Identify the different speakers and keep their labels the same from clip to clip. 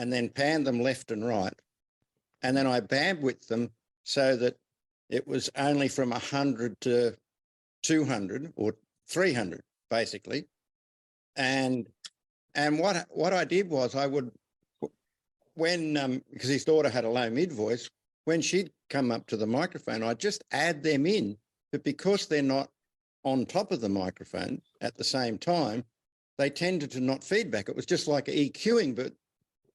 Speaker 1: and then panned them left and right. And then I bandwidthed them so that it was only from 100 to 200 or 300, basically. And what I did was I would, when, because his daughter had a low mid voice, when she'd come up to the microphone, I'd just add them in. But because they're not on top of the microphone at the same time, they tended to not feedback. It was just like EQing, but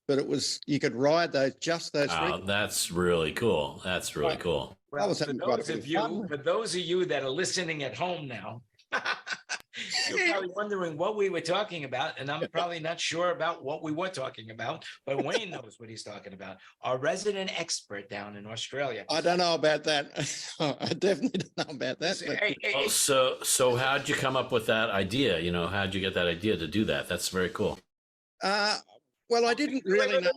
Speaker 1: it was, you could ride those, just those.
Speaker 2: Oh, that's really cool. That's really cool.
Speaker 3: Well, for those of you that are listening at home now, you're probably wondering what we were talking about, and I'm probably not sure about what we were talking about, but Wayne knows what he's talking about. Our resident expert down in Australia.
Speaker 1: I don't know about that. I definitely don't know about that.
Speaker 2: Hey. So how'd you come up with that idea? You know, how'd you get that idea to do that? That's very cool.
Speaker 1: Well, I didn't really know.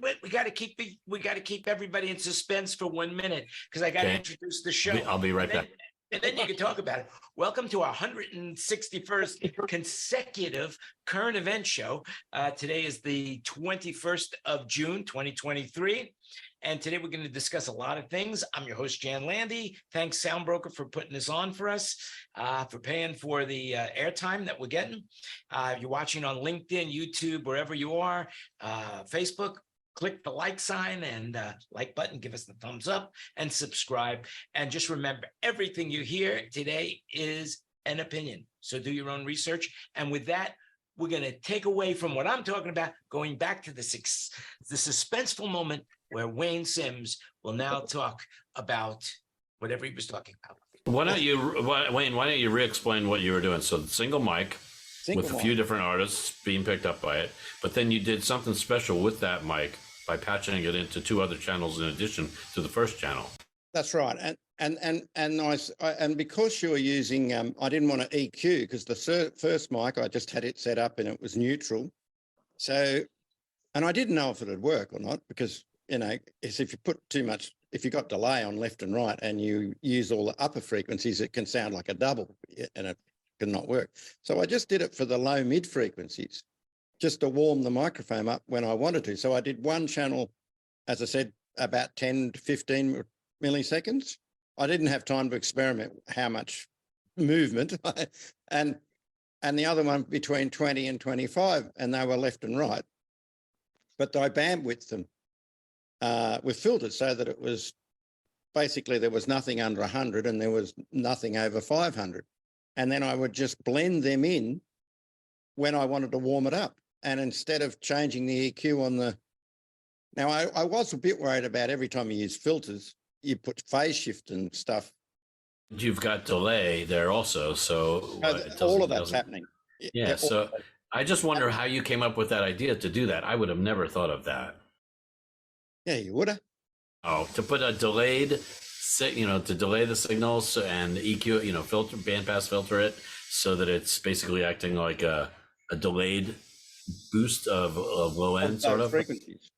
Speaker 3: Wait. We got to keep everybody in suspense for 1 minute because I got to introduce the show.
Speaker 2: I'll be right back.
Speaker 3: And then you can talk about it. Welcome to our 161st consecutive current event show. Today is the 21st of June, 2023. And today we're going to discuss a lot of things. I'm your host, Jan Landy. Thanks, Soundbroker, for putting this on for us, for paying for the airtime that we're getting. You're watching on LinkedIn, YouTube, wherever you are, Facebook. Click the like sign and like button, give us the thumbs up and subscribe. And just remember, everything you hear today is an opinion. So do your own research. And with that, we're going to take away from what I'm talking about, going back to the suspenseful moment where Wayne Sims will now talk about whatever he was talking about.
Speaker 2: Why don't you re-explain what you were doing? So the single mic with a few different artists being picked up by it, but then you did something special with that mic by patching it into two other channels in addition to the first channel.
Speaker 1: That's right, and because you were using, I didn't want to EQ because the first mic I just had it set up and it was neutral. So, and I didn't know if it would work or not because if you put too much, if you got delay on left and right and you use all the upper frequencies, it can sound like a double and it cannot work. So I just did it for the low mid frequencies, just to warm the microphone up when I wanted to. So I did one channel, as I said, about 10 to 15 milliseconds. I didn't have time to experiment how much movement, and the other one between 20 and 25, and they were left and right. But I bandwidthed them with filters so that it was basically there was nothing under 100 and there was nothing over 500. And then I would just blend them in when I wanted to warm it up. And instead of changing the EQ on the... Now, I was a bit worried about every time you use filters, you put phase shift and stuff.
Speaker 2: You've got delay there also, so...
Speaker 1: all of that's happening.
Speaker 2: Yeah, so I just wonder how you came up with that idea to do that. I would have never thought of that.
Speaker 1: Yeah, you would have.
Speaker 2: Oh, to put a delayed... to delay the signals and EQ, filter, bandpass filter it so that it's basically acting like a delayed boost of low end sort of
Speaker 1: frequencies.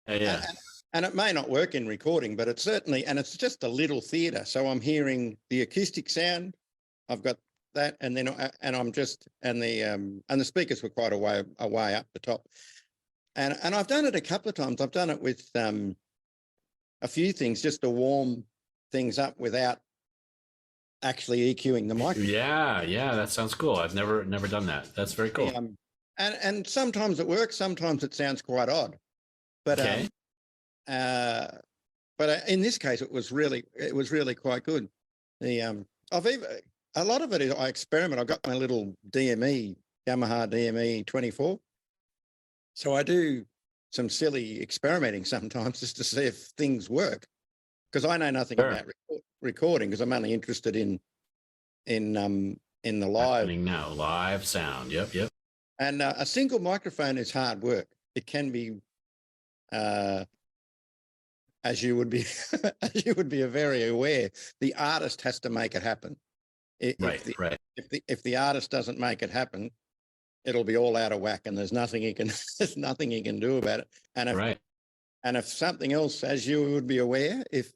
Speaker 2: Yeah.
Speaker 1: And it may not work in recording, but it's certainly, and it's just a little theater. So I'm hearing the acoustic sound. I've got that, and then I'm just, and the speakers were quite a way up the top. And I've done it a couple of times. I've done it with a few things just to warm things up without actually EQing the microphone.
Speaker 2: Yeah, that sounds cool. I've never done that. That's very cool.
Speaker 1: And sometimes it works, sometimes it sounds quite odd. But
Speaker 2: okay.
Speaker 1: But in this case, it was really quite good. A lot of it is I experiment. I've got my little Yamaha DME 24. So I do some silly experimenting sometimes just to see if things work. Because I know nothing about recording, because I'm only interested in the live.
Speaker 2: Live sound. Yep.
Speaker 1: And a single microphone is hard work. It can be, as you would be, very aware. The artist has to make it happen.
Speaker 2: Right.
Speaker 1: If the artist doesn't make it happen, it'll be all out of whack, and there's nothing he can do about it. And if something else, as you would be aware, if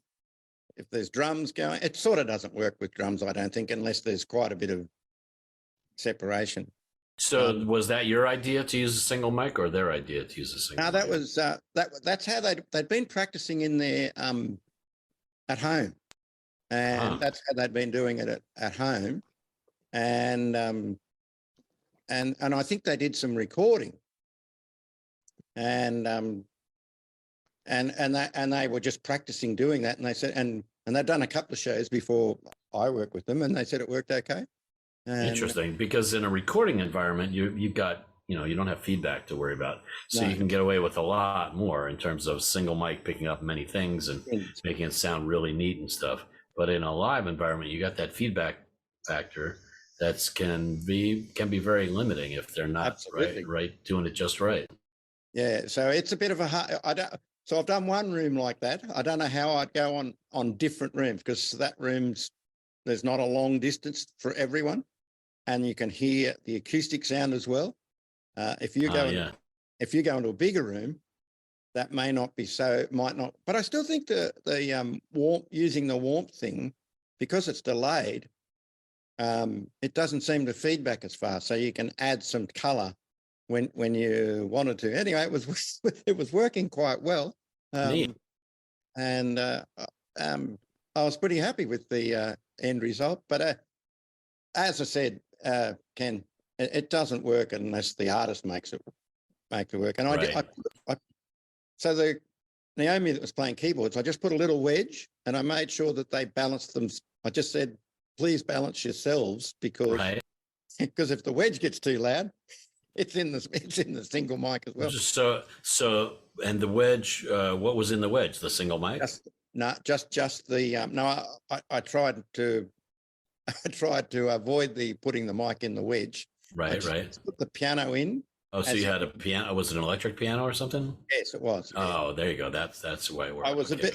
Speaker 1: there's drums going, it sort of doesn't work with drums, I don't think, unless there's quite a bit of separation.
Speaker 2: So was that your idea to use a single mic, or their idea to use a single?
Speaker 1: No, that was that's how they'd been practicing in their at home, and that's how they'd been doing it at home, and I think they did some recording, and they were just practicing doing that, and they said, and they'd done a couple of shows before I worked with them, and they said it worked okay. And
Speaker 2: interesting, because in a recording environment, you've got, you don't have feedback to worry about, so you can get away with a lot more in terms of single mic picking up many things and making it sound really neat and stuff. But in a live environment, you got that feedback factor that can be very limiting if they're not right doing it just right.
Speaker 1: Yeah, so it's a bit of a hard. So I've done one room like that. I don't know how I'd go on different rooms, because there's not a long distance for everyone, and you can hear the acoustic sound as well. If you go into a bigger room, that might not. But I still think the warmth, using the warmth thing, because it's delayed, it doesn't seem to feedback as fast. So you can add some color when you wanted to. Anyway, it was working quite well, and I was pretty happy with the end result. But as I said, Ken, it doesn't work unless the artist makes it work. And so the Naomi that was playing keyboards, I just put a little wedge, and I made sure that they balanced them. I just said, please balance yourselves, because if the wedge gets too loud, it's in the single mic as well.
Speaker 2: So and the wedge, what was in the wedge? The single mic?
Speaker 1: Just the no. I tried to avoid putting the mic in the wedge. Right. Put the piano in.
Speaker 2: Oh, so you had a piano? Was it an electric piano or something?
Speaker 1: Yes, it was.
Speaker 2: Oh, there you go. That's the way it works.
Speaker 1: I was a bit.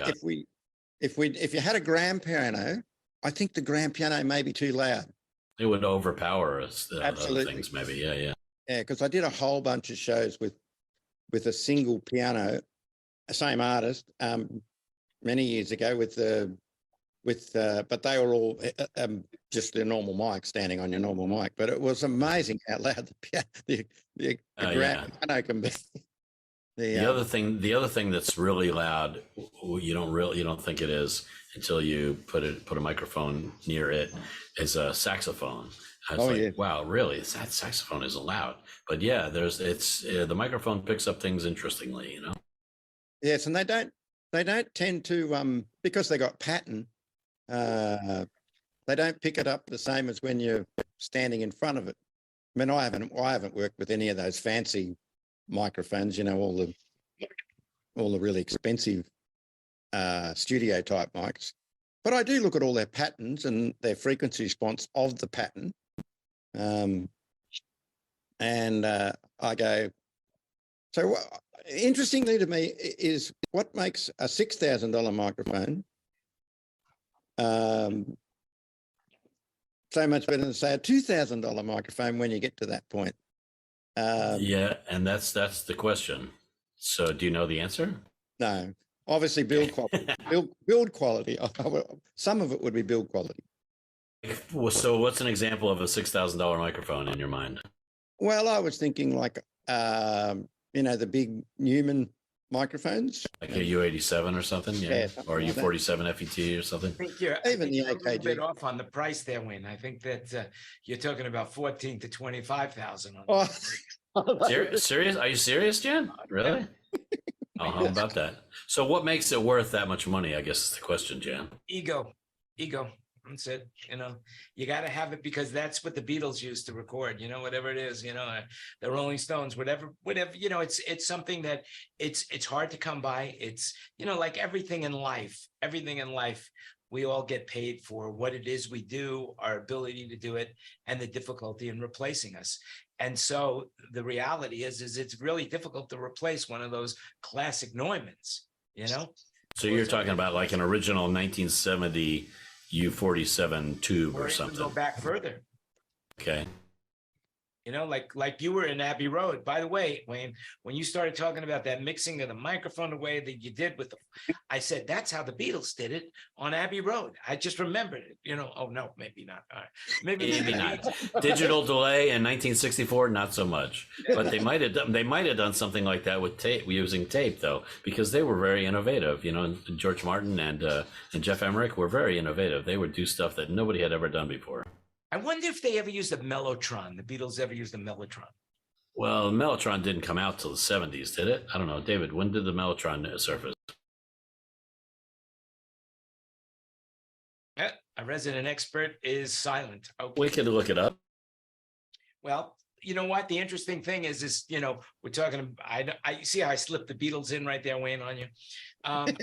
Speaker 1: If you had a grand piano, I think the grand piano may be too loud.
Speaker 2: It would overpower us.
Speaker 1: Absolutely.
Speaker 2: Other things, maybe. Yeah.
Speaker 1: Yeah, because I did a whole bunch of shows with a single piano, same artist, many years ago but they were all just a normal mic, standing on your normal mic. But it was amazing how loud the grand piano can be. The other
Speaker 2: thing that's really loud, you don't think it is until you put a microphone near it, is a saxophone. Wow, really? That saxophone isn't loud. But yeah, the microphone picks up things interestingly,
Speaker 1: Yes, and they don't tend to because they got pattern. They don't pick it up the same as when you're standing in front of it. I mean, I haven't worked with any of those fancy microphones, all the really expensive studio type mics. But I do look at all their patterns and their frequency response of the pattern. And I go, so interestingly to me is what makes a $6,000 microphone so much better than, say, a $2,000 microphone when you get to that point.
Speaker 2: And that's the question. So do you know the answer?
Speaker 1: No, obviously build quality. build quality. Some of it would be build quality.
Speaker 2: So what's an example of a $6,000 microphone in your mind?
Speaker 1: Well, I was thinking like, the big Newman microphones.
Speaker 2: Like a U87 or something, or a U47 FET or something.
Speaker 3: I think you're a little bit off on the price there, Wayne. I think that you're talking about 14 to 25,000.
Speaker 2: Serious? Are you serious, Jan? Really? Oh, how about that? So what makes it worth that much money, I guess is the question, Jan. Ego.
Speaker 3: That's it. You got to have it, because that's what the Beatles used to record, whatever it is, the Rolling Stones, whatever, it's something that it's hard to come by. It's, like everything in life, we all get paid for what it is we do, our ability to do it, and the difficulty in replacing us. And so the reality is it's really difficult to replace one of those classic Neumanns,
Speaker 2: So you're talking about like an original 1970 U47 tube or something.
Speaker 3: Go back further.
Speaker 2: Okay.
Speaker 3: You know, like you were in Abbey Road. By the way, Wayne, when you started talking about that mixing of the microphone the way that you did with I said, that's how the Beatles did it on Abbey Road. I just remembered it, you know. Oh, no, maybe not. All right.
Speaker 2: Maybe not. Digital delay in 1964, not so much. But they might have done something like that with tape, using tape, though, because they were very innovative. You know, George Martin and Jeff Emmerich were very innovative. They would do stuff that nobody had ever done before.
Speaker 3: I wonder if they ever used a Mellotron. The Beatles ever used a Mellotron?
Speaker 2: Well, the Mellotron didn't come out till the 70s, did it? I don't know. David, when did the Mellotron surface?
Speaker 3: Yeah, a resident expert is silent. Okay.
Speaker 2: We could look it up.
Speaker 3: Well, you know what? The interesting thing is, you know, we're talking, I see how I slipped the Beatles in right there, Wayne, on you.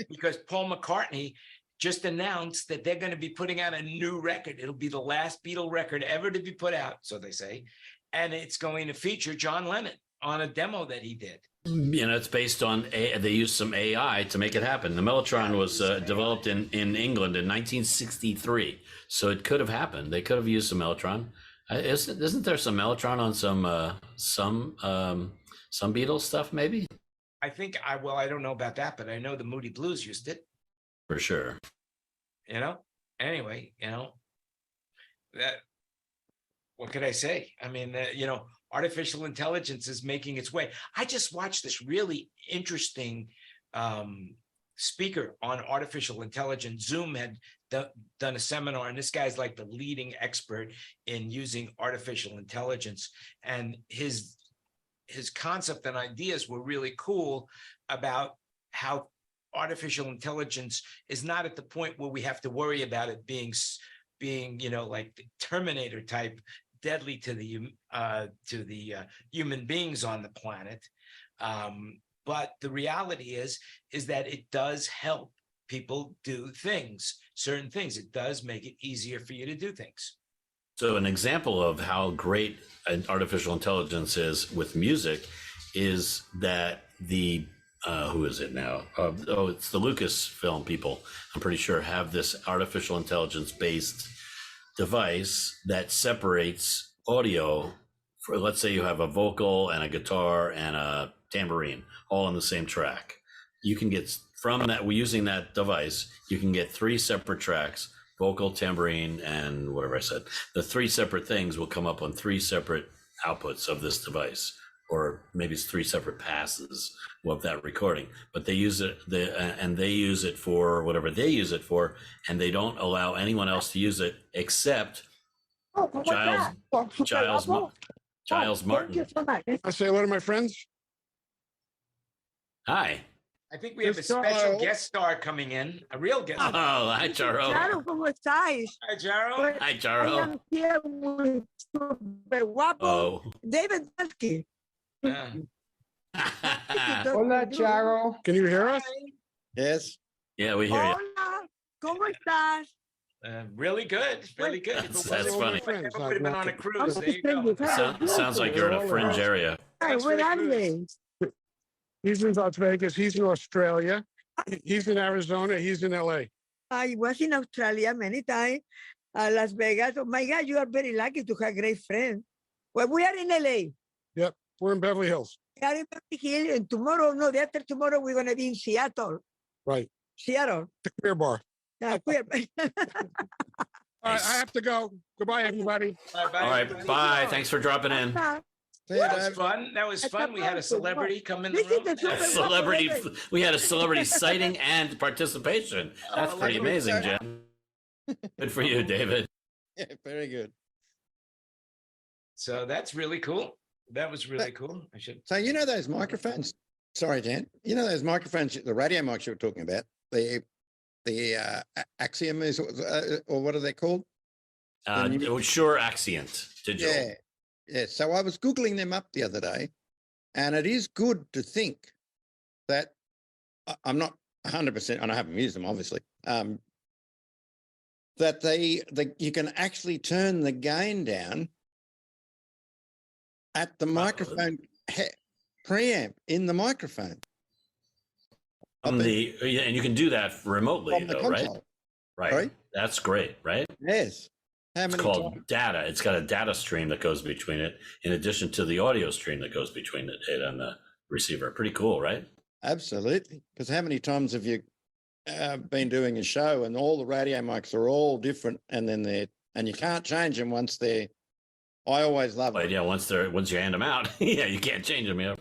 Speaker 3: Because Paul McCartney just announced that they're going to be putting out a new record. It'll be the last Beatle record ever to be put out, so they say. And it's going to feature John Lennon on a demo that he did.
Speaker 2: You know, it's based on, they used some AI to make it happen. The Mellotron was developed in England in 1963. So it could have happened. They could have used some Mellotron. Isn't there some Mellotron on some Beatles stuff, maybe?
Speaker 3: I think, I don't know about that, but I know the Moody Blues used it.
Speaker 2: For sure.
Speaker 3: You know, anyway, you know, that, what could I say? I mean, you know, artificial intelligence is making its way. I just watched this really interesting speaker on artificial intelligence. Zoom had done a seminar, and this guy's like the leading expert in using artificial intelligence. And his concept and ideas were really cool about how artificial intelligence is not at the point where we have to worry about it being, you know, like the Terminator type, deadly to the human beings on the planet. But the reality is that it does help people do things, certain things. It does make it easier for you to do things.
Speaker 2: So an example of how great artificial intelligence is with music is that the who is it now? It's the Lucasfilm people, I'm pretty sure, have this artificial intelligence based device that separates audio for, let's say you have a vocal and a guitar and a tambourine all on the same track. You can get from that, using that device, you can get 3 separate tracks, vocal, tambourine, and whatever I said. The 3 separate things will come up on 3 separate outputs of this device, or maybe it's 3 separate passes of that recording. But they use it, and they use it for whatever they use it for, and they don't allow anyone else to use it except Giles Martin.
Speaker 4: I say hello to my friends.
Speaker 2: Hi.
Speaker 3: I think we have a special guest star coming in, a real guest star.
Speaker 2: Oh, hi, Charo.
Speaker 5: Charo, ¿cómo estás?
Speaker 3: Hi, Jaro.
Speaker 2: Hi,
Speaker 5: I
Speaker 2: Charo.
Speaker 5: am here with super guapo
Speaker 2: Oh.
Speaker 5: David Dusky.
Speaker 6: Hola, Charo.
Speaker 4: Can you hear us?
Speaker 1: Yes.
Speaker 2: Yeah, we hear you.
Speaker 5: Hola, ¿cómo estás?
Speaker 3: Really good, really good.
Speaker 2: That's funny.
Speaker 3: If I ever would have been on a cruise. There you go.
Speaker 2: Sounds like you're in a fringe area.
Speaker 5: Hi,
Speaker 3: Thanks
Speaker 5: where
Speaker 3: for the
Speaker 5: are
Speaker 3: cruise.
Speaker 5: they?
Speaker 4: He's in Las Vegas. He's in Australia. He's in Arizona. He's in LA.
Speaker 5: I was in Australia many times, Las Vegas. Oh my God, you are very lucky to have great friends. Well, we are in LA.
Speaker 4: Yep. We're in Beverly Hills.
Speaker 5: We are in Beverly Hills, and tomorrow, no, the after tomorrow, we're going to be in Seattle.
Speaker 4: Right.
Speaker 5: Seattle.
Speaker 4: The queer bar.
Speaker 5: Yeah, queer.
Speaker 4: All right. I have to go. Goodbye, everybody.
Speaker 3: Bye-bye.
Speaker 2: All right, bye. Thanks for dropping in.
Speaker 1: See you,
Speaker 3: That was
Speaker 1: Dave.
Speaker 3: fun. That was fun. We had a celebrity come in the
Speaker 5: This is
Speaker 3: room.
Speaker 5: the super-
Speaker 2: Celebrity, we had a celebrity sighting and participation. That's pretty amazing, Jen. Good for you, David.
Speaker 1: Yeah, very good.
Speaker 3: So that's really cool. That was really cool. I should.
Speaker 1: So you know those microphones? Sorry, Jan. You know those microphones, the radio mics you were talking about, the Axiom is, or what are they called?
Speaker 2: Sure, Accent Digital.
Speaker 1: Yeah, yeah. So I was Googling them up the other day, and it is good to think that I'm not 100%, and I haven't used them, obviously, that you can actually turn the gain down at the microphone preamp in the microphone.
Speaker 2: And you can do that remotely,
Speaker 1: From the
Speaker 2: though, right?
Speaker 1: console.
Speaker 2: Right.
Speaker 1: Sorry?
Speaker 2: That's great, right?
Speaker 1: Yes. How
Speaker 2: It's
Speaker 1: many
Speaker 2: called
Speaker 1: times?
Speaker 2: data. It's got a data stream that goes between it, in addition to the audio stream that goes between it and the receiver. Pretty cool, right?
Speaker 1: Absolutely. Because how many times have you been doing a show and all the radio mics are all different, and then and you can't change them once they're. I always love
Speaker 2: But
Speaker 1: it.
Speaker 2: yeah, once you hand them out, yeah, you can't change them. Yeah,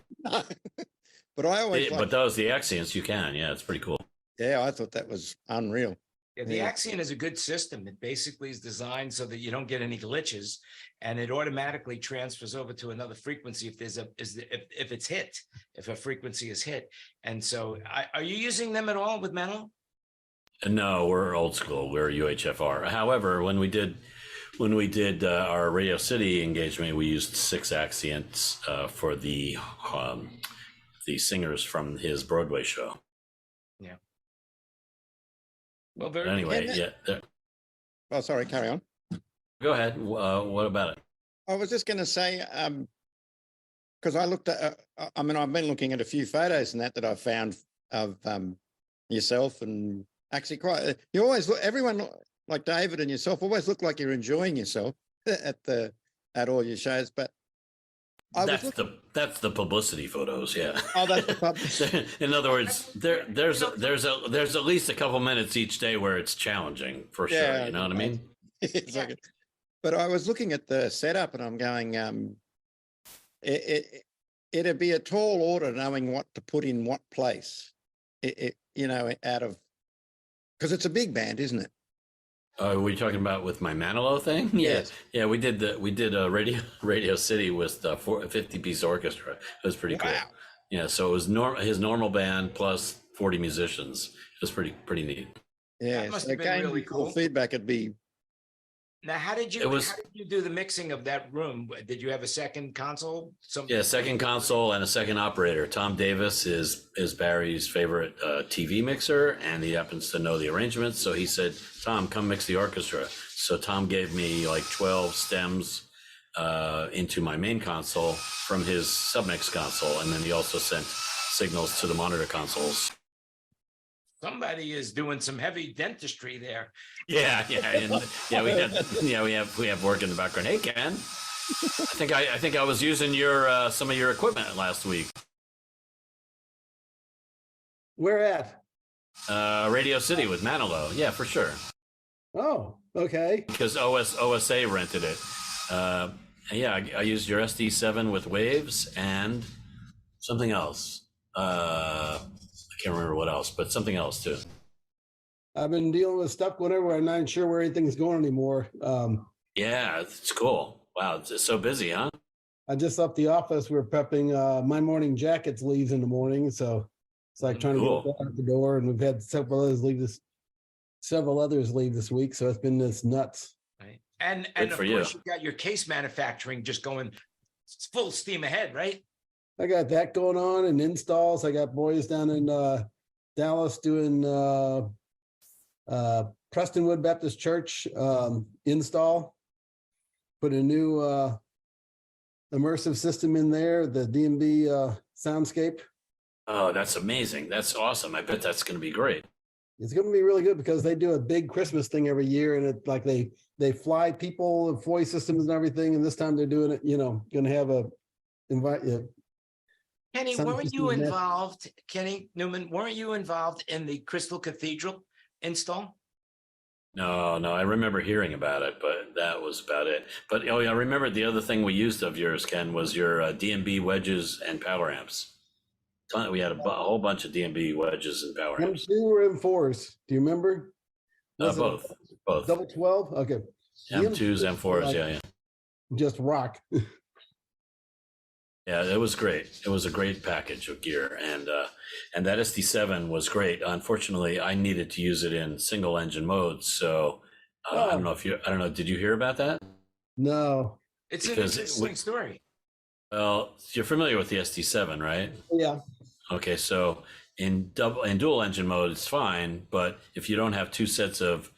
Speaker 1: But I always
Speaker 2: but those the Axions you can. Yeah, it's pretty cool.
Speaker 1: Yeah, I thought that was unreal.
Speaker 3: Yeah, the Axion is a good system. It basically is designed so that you don't get any glitches, and it automatically transfers over to another frequency if if it's hit, if a frequency is hit. And so, are you using them at all with Menlo?
Speaker 2: No, we're old school. We're UHFR. However, when we did our Radio City engagement, we used 6 Axions for the singers from his Broadway show.
Speaker 3: Yeah. Well, very
Speaker 2: anyway, yeah.
Speaker 1: Oh, sorry, carry on.
Speaker 2: Go ahead. What about it?
Speaker 1: I was just going to say, because I looked at, I've been looking at a few photos and that I found of yourself, and actually you always look, everyone like David and yourself always look like you're enjoying yourself at all your shows, but
Speaker 2: that's the publicity photos, yeah.
Speaker 1: Oh, that's the publicity.
Speaker 2: In other words, there's at least a couple minutes each day where it's challenging for sure. You know what I mean?
Speaker 1: Exactly. But I was looking at the setup and I'm going, it'd be a tall order knowing what to put in what place. Out of, because it's a big band, isn't it?
Speaker 2: Were you talking about with my Manilow thing?
Speaker 1: Yes.
Speaker 2: Yeah, we did a Radio City with a 50-piece orchestra. It was pretty cool. Yeah, so it was his normal band plus 40 musicians. It was pretty neat.
Speaker 1: Yeah,
Speaker 3: that must
Speaker 1: so
Speaker 3: have been really cool.
Speaker 1: Feedback would be.
Speaker 3: Now, how did you do the mixing of that room? Did you have a second console?
Speaker 2: Second console and a second operator. Tom Davis is Barry's favorite TV mixer, and he happens to know the arrangements. So he said, "Tom, come mix the orchestra." So Tom gave me like 12 stems into my main console from his submix console, and then he also sent signals to the monitor consoles.
Speaker 3: Somebody is doing some heavy dentistry there.
Speaker 2: Yeah, and we have work in the background. Hey, Ken, I think I was using your some of your equipment last week.
Speaker 7: Where at?
Speaker 2: Radio City with Manilow. Yeah, for sure.
Speaker 7: Oh, okay.
Speaker 2: Because OSA rented it. I used your SD7 with waves and something else. I can't remember what else, but something else too.
Speaker 7: I've been dealing with stuff whenever I'm not sure where anything's going anymore.
Speaker 2: Yeah, it's cool. Wow, it's so busy, huh?
Speaker 7: I just left the office. We're prepping my morning jackets leaves in the morning, so it's like trying to get that out the door. And we've had several others leave this week, so it's been this nuts.
Speaker 3: Right, and of course you got your case manufacturing just going full steam ahead, right?
Speaker 7: I got that going on and installs. I got boys down in Dallas doing Prestonwood Baptist Church install. Put a new immersive system in there, the DMB soundscape.
Speaker 2: Oh, that's amazing. That's awesome. I bet that's going to be great.
Speaker 7: It's going to be really good because they do a big Christmas thing every year, and it like they fly people, voice systems and everything. And this time they're doing it, going to have
Speaker 3: Kenny, weren't you involved? Kenny Newman, weren't you involved in the Crystal Cathedral install?
Speaker 2: No, I remember hearing about it, but that was about it. But I remember the other thing we used of yours, Ken, was your DMB wedges and power amps. We had a whole bunch of DMB wedges and power amps.
Speaker 7: M2 or M4s? Do you remember?
Speaker 2: Both.
Speaker 7: Double 12? Okay.
Speaker 2: M2s, M4s, yeah.
Speaker 7: Just rock.
Speaker 2: Yeah, it was great. It was a great package of gear, and that SD7 was great. Unfortunately, I needed to use it in single engine mode, so I don't know. Did you hear about that?
Speaker 7: No.
Speaker 3: It's an interesting story.
Speaker 2: Well, you're familiar with the SD7, right?
Speaker 7: Yeah.
Speaker 2: Okay, so in dual engine mode, it's fine, but if you don't have two sets of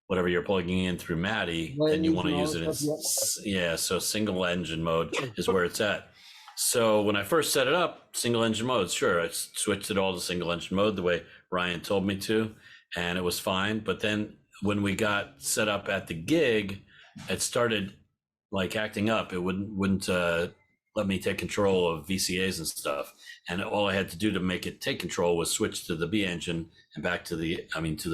Speaker 2: whatever you're plugging in through MADI, then you want to use it in so single engine mode is where it's at. So when I first set it up, single engine mode, sure, I switched it all to single engine mode the way Ryan told me to, and it was fine. But then when we got set up at the gig, it started like acting up. It wouldn't let me take control of VCAs and stuff. And all I had to do to make it take control was switch to the B engine and back to the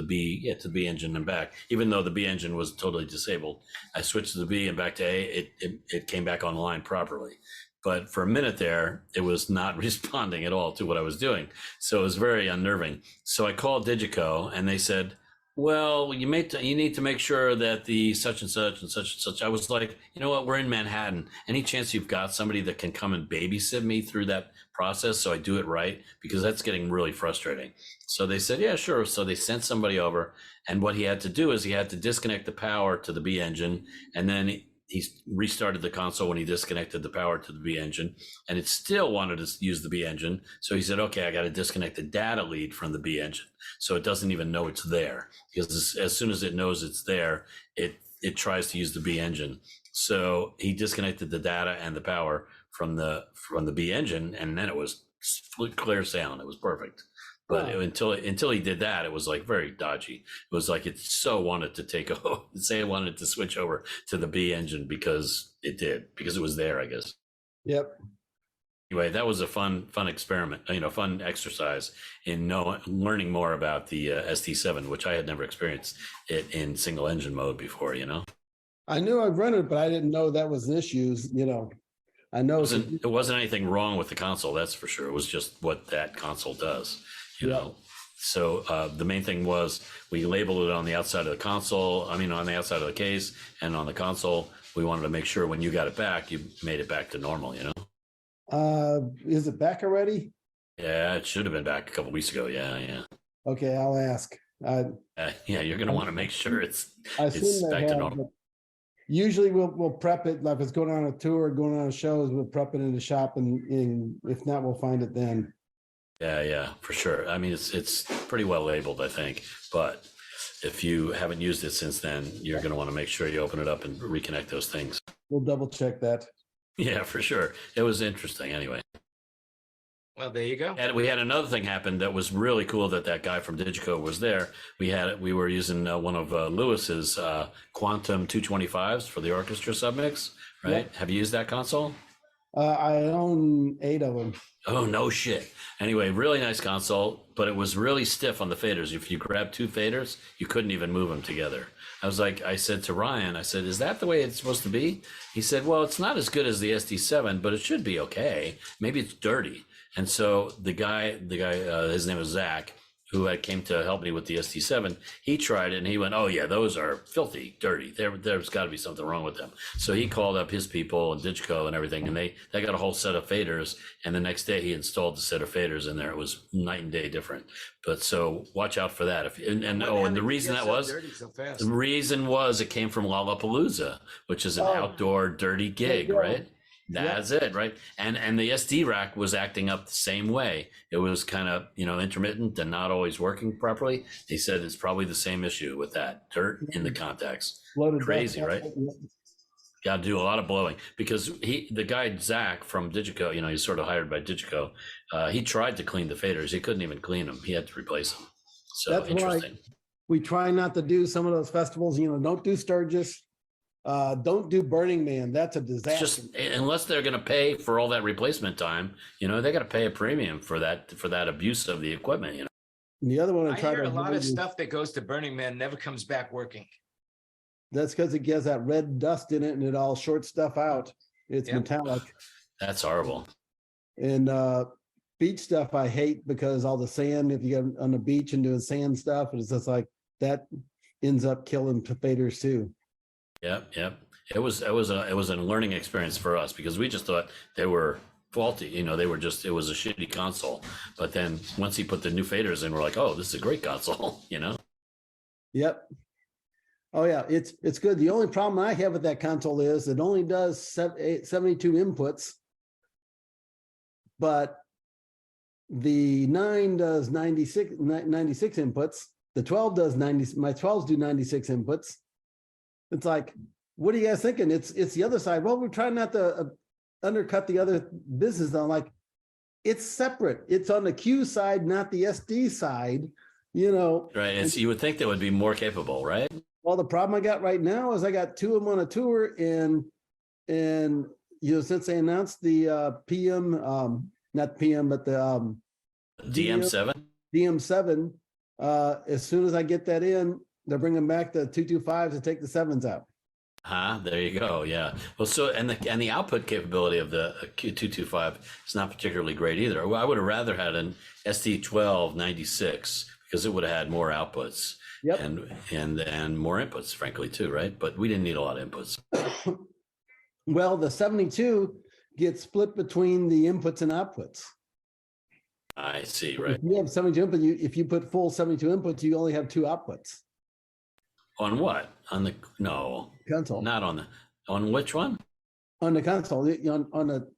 Speaker 2: B engine and back. Even though the B engine was totally disabled, I switched to the B and back to A. It came back online properly. But for a minute there, it was not responding at all to what I was doing. So it was very unnerving. So I called Digico and they said, well, you need to make sure that the such and such and such and such. I was like, you know what? We're in Manhattan. Any chance you've got somebody that can come and babysit me through that process so I do it right? Because that's getting really frustrating. So they said, yeah, sure. So they sent somebody over. And what he had to do is he had to disconnect the power to the B engine. And then he restarted the console when he disconnected the power to the B engine, and it still wanted to use the B engine. So he said, okay, I got to disconnect the data lead from the B engine. So it doesn't even know it's there, because as soon as it knows it's there, it tries to use the B engine. So he disconnected the data and the power from the B engine, and then it was clear sound. It was perfect. But until he did that, it was like very dodgy. It was like it so wanted to take over, say it wanted to switch over to the B engine because it was there, I guess.
Speaker 7: Yep.
Speaker 2: Anyway, that was a fun experiment, fun exercise in learning more about the ST7, which I had never experienced it in single engine mode before,
Speaker 7: I knew I'd run it, but I didn't know that was an issue, I know
Speaker 2: it wasn't anything wrong with the console, that's for sure. It was just what that console does. You know, so the main thing was we labeled it on the outside of the console, on the outside of the case, and on the console, we wanted to make sure when you got it back, you made it back to normal,
Speaker 7: Is it back already?
Speaker 2: Yeah, it should have been back a couple weeks ago. Yeah.
Speaker 7: Okay, I'll ask.
Speaker 2: Yeah, you're going to want to make sure it's
Speaker 7: back to normal. Usually we'll prep it, like if it's going on a tour, going on shows, we'll prep it in the shop, and if not, we'll find it then.
Speaker 2: Yeah, for sure. It's pretty well labeled, I think. But if you haven't used it since then, you're going to want to make sure you open it up and reconnect those things.
Speaker 7: We'll double check that.
Speaker 2: Yeah, for sure. It was interesting anyway.
Speaker 3: Well, there you go.
Speaker 2: And we had another thing happen that was really cool that guy from Digico was there. We were using one of Lewis's Quantum 225s for the orchestra submix, right? Yep. Have you used that console?
Speaker 7: I own 8 of them.
Speaker 2: Oh, no shit. Anyway, really nice console, but it was really stiff on the faders. If you grab 2 faders, you couldn't even move them together. I said to Ryan, is that the way it's supposed to be? He said, well, it's not as good as the SD7, but it should be okay. Maybe it's dirty. And so the guy, his name is Zach, who came to help me with the SD7, he tried it and he went, oh yeah, those are filthy, dirty. There's got to be something wrong with them. So he called up his people and Digico and everything, and they got a whole set of faders. And the next day he installed the set of faders in there. It was night and day different. But so watch out for that. And the reason that was, the reason was it came from Lollapalooza, which is an outdoor dirty gig, right? That's it, right? And the SD rack was acting up the same way. It was kind of, intermittent and not always working properly. He said it's probably the same issue with that dirt in the contacts. Crazy, right? Got to do a lot of blowing because the guy Zach from Digico, he's sort of hired by Digico. He tried to clean the faders. He couldn't even clean them. He had to replace them. So that's interesting. Why
Speaker 7: we try not to do some of those festivals. Don't do Sturgis. Don't do Burning Man. That's a disaster.
Speaker 2: Just unless they're going to pay for all that replacement time, they got to pay a premium for that abuse of the equipment.
Speaker 7: And the other one,
Speaker 3: I hear a lot of stuff that goes to Burning Man never comes back working.
Speaker 7: That's because it gets that red dust in it, and it all shorts stuff out. It's metallic.
Speaker 2: That's horrible.
Speaker 7: And beach stuff I hate because all the sand. If you get on the beach and doing sand stuff, it's just like that ends up killing faders too.
Speaker 2: Yep. It was a learning experience for us because we just thought they were faulty. They were it was a shitty console. But then once he put the new faders in, we're like, oh, this is a great console.
Speaker 7: Yep. Oh yeah, it's good. The only problem I have with that console is it only does 72 inputs, but the 9 does 96 inputs. The 12 does 90. My 12s do 96 inputs. It's like, what are you guys thinking? It's the other side. Well, we're trying not to undercut the other business. I'm like, it's separate. It's on the Q side, not the SD side.
Speaker 2: Right. You would think they would be more capable, right?
Speaker 7: Well, the problem I got right now is I got two of them on a tour, and since they announced the PM, not PM, but the
Speaker 2: DM7.
Speaker 7: DM7, as soon as I get that in, they're bringing back the 225s to take the 7s out.
Speaker 2: There you go. Yeah. Well, so and the output capability of the Q225 is not particularly great either. I would have rather had an ST1296 because it would have had more outputs.
Speaker 7: Yep.
Speaker 2: And more inputs, frankly, too, right? But we didn't need a lot of inputs.
Speaker 7: Well, the 72 gets split between the inputs and outputs.
Speaker 2: I see, right.
Speaker 7: If you have 72 inputs, if you put full 72 inputs, you only have 2 outputs.
Speaker 2: On what? On the
Speaker 7: console.
Speaker 2: Not on which one?
Speaker 7: On the console, on the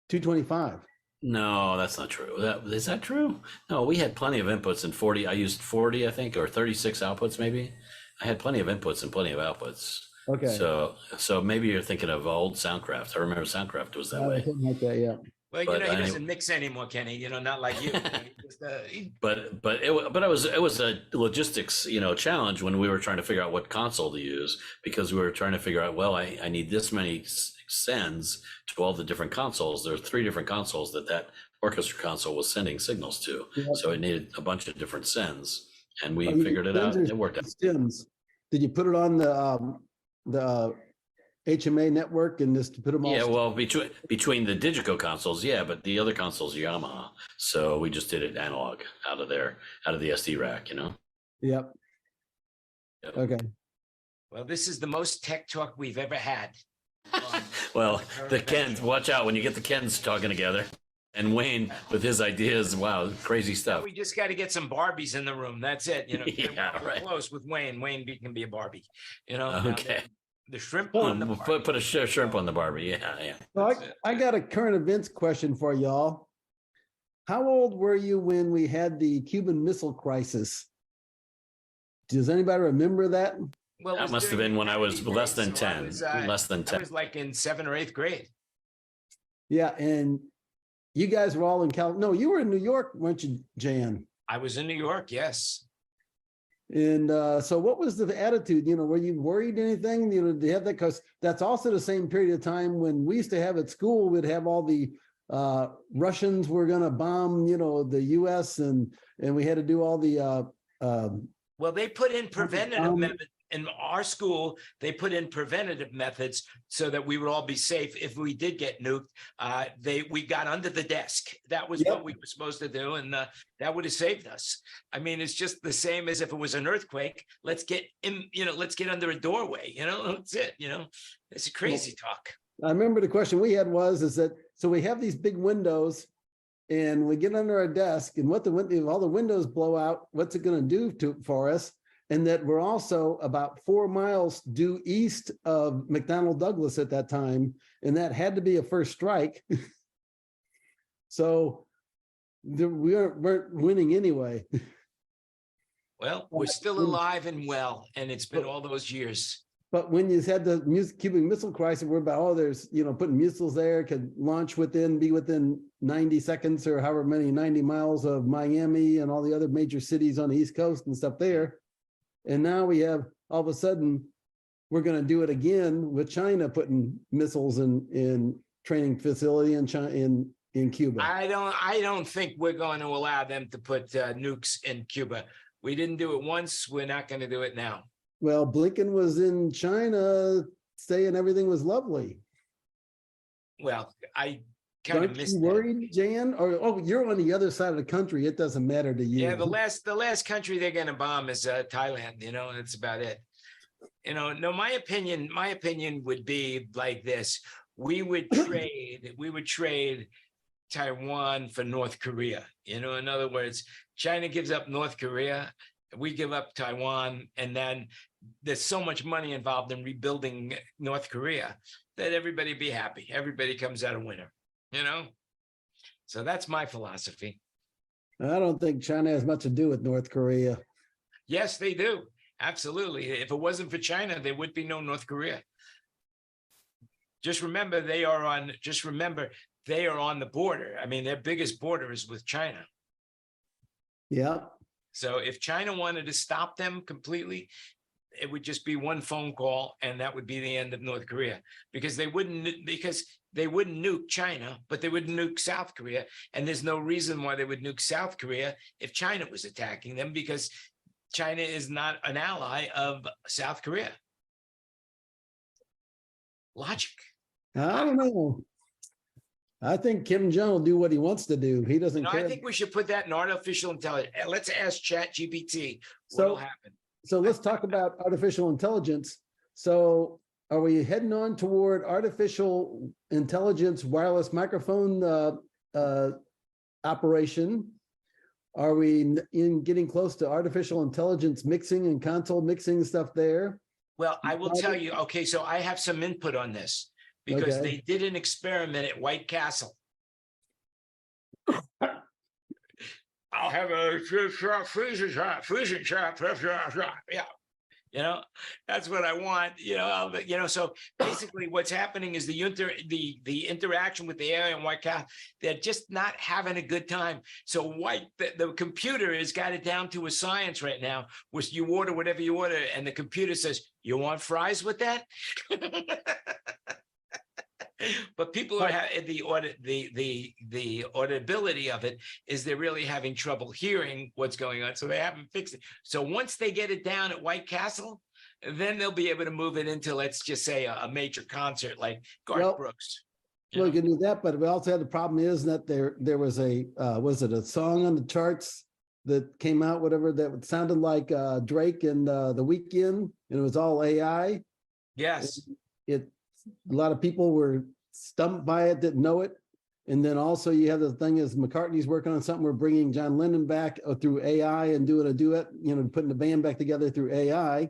Speaker 7: 225.
Speaker 2: No, that's not true. Is that true? No, we had plenty of inputs and 40. I used 40, I think, or 36 outputs, maybe. I had plenty of inputs and plenty of outputs.
Speaker 7: Okay.
Speaker 2: So maybe you're thinking of old Soundcraft. I remember Soundcraft was that way.
Speaker 7: Something like that, yeah.
Speaker 3: Well, he doesn't mix anymore, Kenny. Not like you.
Speaker 2: But it was a logistics challenge when we were trying to figure out what console to use, because we were trying to figure out, well, I need this many sends to all the different consoles. There are 3 different consoles that orchestra console was sending signals to. Yep. So it needed a bunch of different sends, and we figured it out. It worked out.
Speaker 7: Stems. Did you put it on the HMA network and just put them all?
Speaker 2: Yeah, well, between the Digico consoles, yeah, but the other consoles are Yamaha, so we just did it analog out of the SD rack,
Speaker 7: Yep. Okay.
Speaker 3: Well, this is the most tech talk we've ever had.
Speaker 2: Well, the Kens, watch out when you get the Kens talking together, and Wayne with his ideas. Wow, crazy stuff.
Speaker 3: We just got to get some Barbies in the room. That's it.
Speaker 2: Yeah,
Speaker 3: we're close with Wayne. Wayne can be a Barbie.
Speaker 2: Okay.
Speaker 3: The shrimp on the Barbie.
Speaker 2: Put a shrimp on the Barbie. Yeah.
Speaker 7: So I got a current events question for y'all. How old were you when we had the Cuban Missile Crisis? Does anybody remember that?
Speaker 3: Well,
Speaker 2: that must have been when I was less than 10. Less than 10.
Speaker 3: I was like in 7th or 8th grade.
Speaker 7: Yeah, and you guys were all in No, you were in New York, weren't you, Jan?
Speaker 3: I was in New York, yes.
Speaker 7: And so what was the attitude? Were you worried anything? Do you have that? Because that's also the same period of time when we used to have at school, we'd have all the Russians were going to bomb, the US, and we had to do all the
Speaker 3: well, they put in preventative methods. In our school, they put in preventative methods so that we would all be safe if we did get nuked. We got under the desk. That was what we were supposed to do, and that would have saved us. I mean, it's just the same as if it was an earthquake. Let's get in, let's get under a doorway. That's it. It's a crazy talk.
Speaker 7: I remember the question we had is that so we have these big windows, and we get under our desk, and if all the windows blow out, what's it going to do for us? And that we're also about 4 miles due east of McDonnell Douglas at that time, and that had to be a first strike. So we weren't winning anyway.
Speaker 3: Well, we're still alive and well, and it's been all those years.
Speaker 7: But when you had the Cuban Missile Crisis, we're about, there's, putting missiles there, could launch be within 90 seconds or however many, 90 miles of Miami and all the other major cities on the East Coast and stuff there. And now we have, all of a sudden, we're going to do it again with China putting missiles in training facility in Cuba.
Speaker 3: I don't think we're going to allow them to put nukes in Cuba. We didn't do it once. We're not going to do it now.
Speaker 7: Well, Blinken was in China saying everything was lovely.
Speaker 3: Well, I kind of missed
Speaker 7: that. Worried, Jan? Or you're on the other side of the country. It doesn't matter to you.
Speaker 3: Yeah, the last country they're going to bomb is Thailand. That's about it. No, my opinion would be like this: we would trade Taiwan for North Korea. In other words, China gives up North Korea, we give up Taiwan, and then there's so much money involved in rebuilding North Korea that everybody be happy. Everybody comes out a winner. So that's my philosophy.
Speaker 7: I don't think China has much to do with North Korea.
Speaker 3: Yes, they do. Absolutely. If it wasn't for China, there would be no North Korea. Just remember they are on the border. I mean, their biggest border is with China.
Speaker 7: Yeah.
Speaker 3: So if China wanted to stop them completely, it would just be one phone call, and that would be the end of North Korea, because they wouldn't nuke China, but they would nuke South Korea. And there's no reason why they would nuke South Korea if China was attacking them, because China is not an ally of South Korea. Logic.
Speaker 7: I don't know. I think Kim Jong will do what he wants to do. He doesn't care.
Speaker 3: I think we should put that in artificial intelligence. Let's ask ChatGPT
Speaker 7: So-
Speaker 3: what'll happen.
Speaker 7: So let's talk about artificial intelligence. So are we heading on toward artificial intelligence wireless microphone operation? Are we in getting close to artificial intelligence mixing and console mixing stuff there?
Speaker 3: Well, I will tell you, okay, so I have some input on this, because
Speaker 7: Okay.
Speaker 3: they did an experiment at White Castle. I'll have a freezing shot. Yeah. You know, that's what I want. So basically what's happening is the interaction with the AI and White Castle, they're just not having a good time. So the computer has got it down to a science right now, where you order whatever you order, and the computer says, "You want fries with that?" But people are the audibility of it is they're really having trouble hearing what's going on, so they haven't fixed it. So once they get it down at White Castle, then they'll be able to move it into, let's just say, a major concert like Garth Brooks.
Speaker 7: Well, you can do that, but we also had the problem is that there was was it a song on the charts that came out, whatever, that sounded like Drake and The Weeknd, and it was all AI.
Speaker 3: Yes.
Speaker 7: A lot of people were stumped by it, didn't know it. And then also you have the thing is McCartney's working on something. We're bringing John Lennon back through AI and doing a duet, putting the band back together through AI.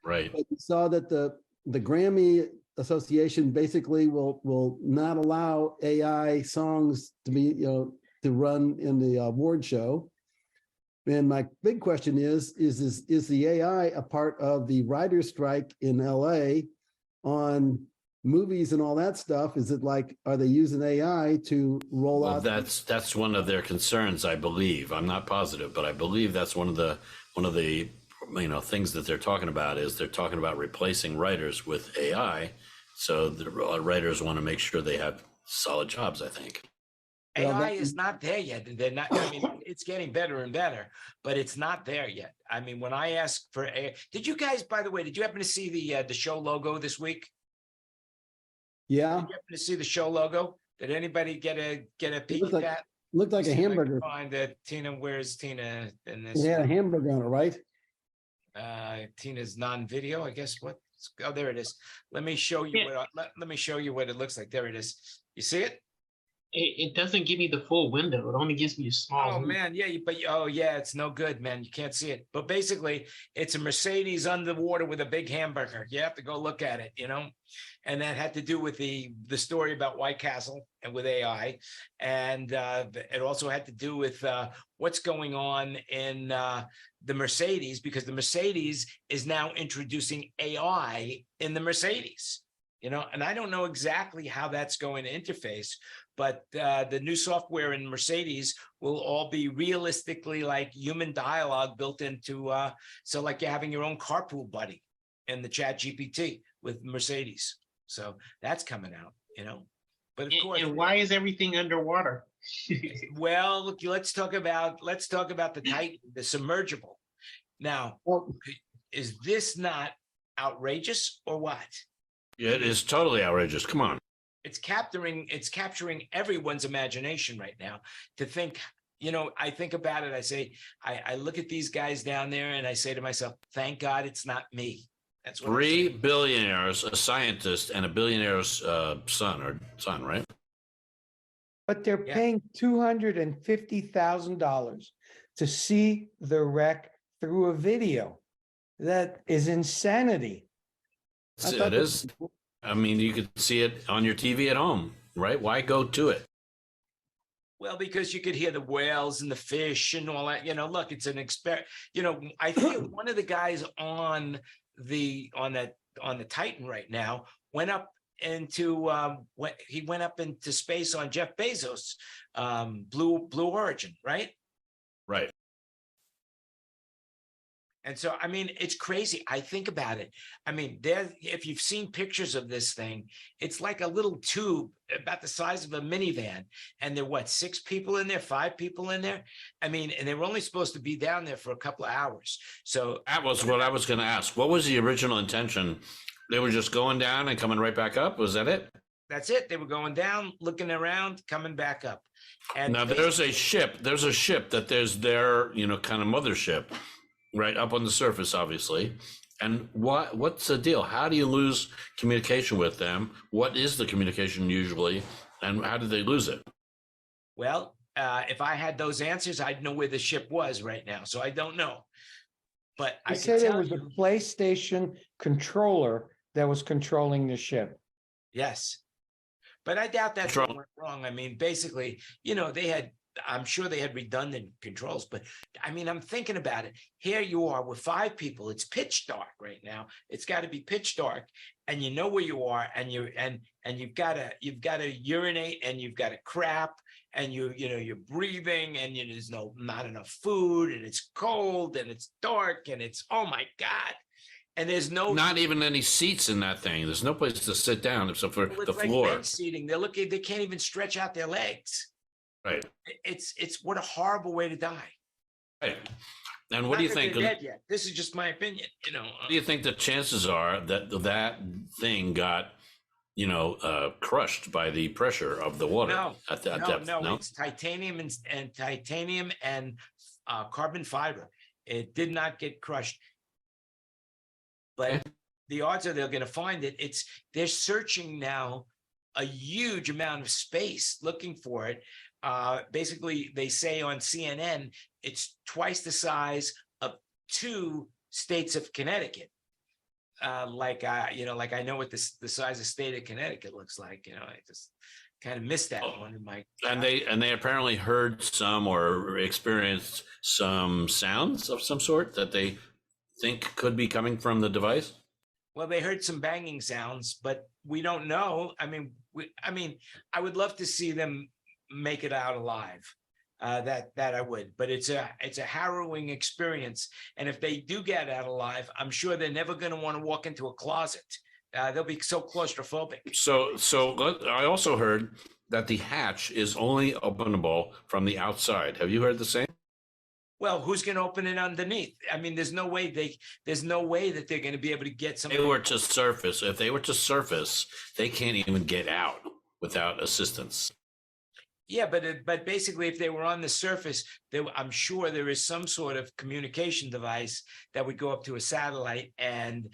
Speaker 2: Right.
Speaker 7: But we saw that the Grammy Association basically will not allow AI songs to be, to run in the award show. And my big question is the AI a part of the writer's strike in LA on movies and all that stuff? Is it like, are they using AI to roll out?
Speaker 2: That's one of their concerns, I believe. I'm not positive, but I believe that's one of the things that they're talking about is they're talking about replacing writers with AI. So the writers want to make sure they have solid jobs, I think.
Speaker 3: AI is not there yet. They're not. I mean, it's getting better and better, but it's not there yet. I mean, when I ask for AI, did you guys, by the way, did you happen to see the show logo this week?
Speaker 7: Yeah.
Speaker 3: Did you happen to see the show logo? Did anybody get a peek at that?
Speaker 7: Looked like a hamburger.
Speaker 3: Find that Tina. Where's Tina in this?
Speaker 7: It had a hamburger on it, right?
Speaker 3: Tina's non-video, I guess. What? Oh, there it is. Let me show you let me show you what it looks like. There it is. You see it?
Speaker 8: It doesn't give me the full window. It only gives me a small.
Speaker 3: Oh man, yeah, it's no good, man. You can't see it. But basically, it's a Mercedes underwater with a big hamburger. You have to go look at it, And that had to do with the story about White Castle and with AI, and it also had to do with what's going on in the Mercedes, because the Mercedes is now introducing AI in the Mercedes. And I don't know exactly how that's going to interface, but the new software in Mercedes will all be realistically like human dialogue built into, so like you're having your own carpool buddy in the ChatGPT with Mercedes. So that's coming out, But of course,
Speaker 8: and why is everything underwater?
Speaker 3: Well, look, let's talk about the Titan, the submergible. Now, is this not outrageous or what?
Speaker 2: It is totally outrageous. Come on.
Speaker 3: It's capturing everyone's imagination right now to think, I think about it. I say, I look at these guys down there and I say to myself, thank God it's not me. That's what
Speaker 2: 3 billionaires, a scientist, and a billionaire's son, right?
Speaker 6: But they're paying $250,000 to see the wreck through a video. That is insanity.
Speaker 2: It is. I mean, you could see it on your TV at home, right? Why go to it?
Speaker 3: Well, because you could hear the whales and the fish and all that. Look, it's an experiment. I think one of the guys on the Titan right now went up into space on Jeff Bezos' Blue Origin, right?
Speaker 2: Right.
Speaker 3: And so, I mean, it's crazy. I think about it. I mean, if you've seen pictures of this thing, it's like a little tube about the size of a minivan. And there, what, 6 people in there, 5 people in there? I mean, and they were only supposed to be down there for a couple of hours. So
Speaker 2: that was what I was going to ask. What was the original intention? They were just going down and coming right back up. Was that it?
Speaker 3: That's it. They were going down, looking around, coming back up. And
Speaker 2: now there's a ship that there's their, you know, kind of mothership right up on the surface, obviously. And what's the deal? How do you lose communication with them? What is the communication usually? And how did they lose it?
Speaker 3: Well, if I had those answers, I'd know where the ship was right now. So I don't know. But I
Speaker 6: They
Speaker 3: can
Speaker 6: said it
Speaker 3: tell
Speaker 6: was
Speaker 3: you,
Speaker 6: a PlayStation controller that was controlling the ship.
Speaker 3: yes. But I doubt that's
Speaker 2: Control.
Speaker 3: what went wrong. I mean, basically, you know, I'm sure they had redundant controls, but I mean, I'm thinking about it. Here you are with 5 people. It's pitch dark right now. It's got to be pitch dark, and you know where you are, and you've got to urinate, and you've got to crap, and you're breathing, and there's not enough food, and it's cold, and it's dark, and it's, oh my God. And there's
Speaker 2: not even any seats in that thing. There's no place to sit down except for the floor.
Speaker 3: Bench seating. They can't even stretch out their legs.
Speaker 2: Right.
Speaker 3: It's what a horrible way to die.
Speaker 2: Right. And what do you think?
Speaker 3: They're dead yet. This is just my opinion. You know.
Speaker 2: What do you think the chances are that that thing got, crushed by the pressure of the water at that depth? No,
Speaker 3: it's titanium and carbon fiber. It did not get crushed. But the odds are they're going to find it. They're searching now a huge amount of space looking for it. Basically, they say on CNN, it's twice the size of 2 states of Connecticut. Like I know what the size of state of Connecticut looks like. I just kind of missed that one in my.
Speaker 2: And they apparently heard some or experienced some sounds of some sort that they think could be coming from the device.
Speaker 3: Well, they heard some banging sounds, but we don't know. I mean, I would love to see them make it out alive. That I would, but it's a harrowing experience. And if they do get out alive, I'm sure they're never going to want to walk into a closet. They'll be so claustrophobic.
Speaker 2: So I also heard that the hatch is only openable from the outside. Have you heard the same?
Speaker 3: Well, who's going to open it underneath? I mean, there's no way that they're going to be able to get something.
Speaker 2: If they were to surface, they can't even get out without assistance.
Speaker 3: Yeah, but basically, if they were on the surface, I'm sure there is some sort of communication device that would go up to a satellite and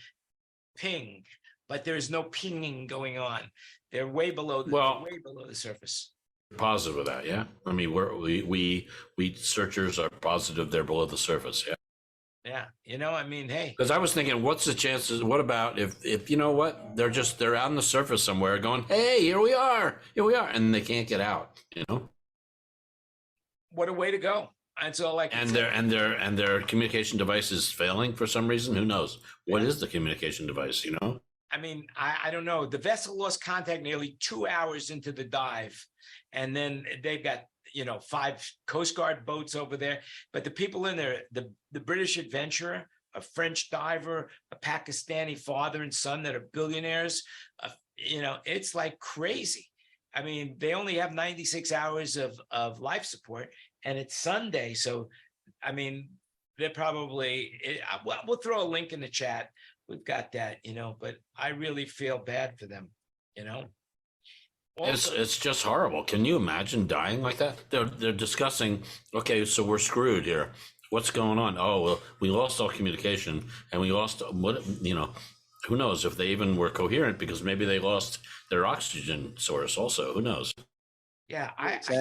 Speaker 3: ping. But there is no pinging going on. They're way below the surface.
Speaker 2: Positive of that, yeah. I mean, we searchers are positive they're below the surface, yeah.
Speaker 3: Yeah, I mean, hey.
Speaker 2: Because I was thinking, what's the chances? What about if you know what? They're out on the surface somewhere, going, "Hey, here we are," and they can't get out.
Speaker 3: What a way to go! That's all I can
Speaker 2: say. And their communication device is failing for some reason. Who knows? What is the communication device?
Speaker 3: I mean, I don't know. The vessel lost contact nearly 2 hours into the dive. And then they've got, 5 Coast Guard boats over there. But the people in there, the British adventurer, a French diver, a Pakistani father and son that are billionaires, it's like crazy. I mean, they only have 96 hours of life support, and it's Sunday. So, I mean, they're probably, we'll throw a link in the chat. We've got that, but I really feel bad for them, Also,
Speaker 2: it's just horrible. Can you imagine dying like that? They're discussing, okay, so we're screwed here. What's going on? Oh, well, we lost all communication, and we lost who knows if they even were coherent, because maybe they lost their oxygen source also. Who knows?
Speaker 3: Yeah,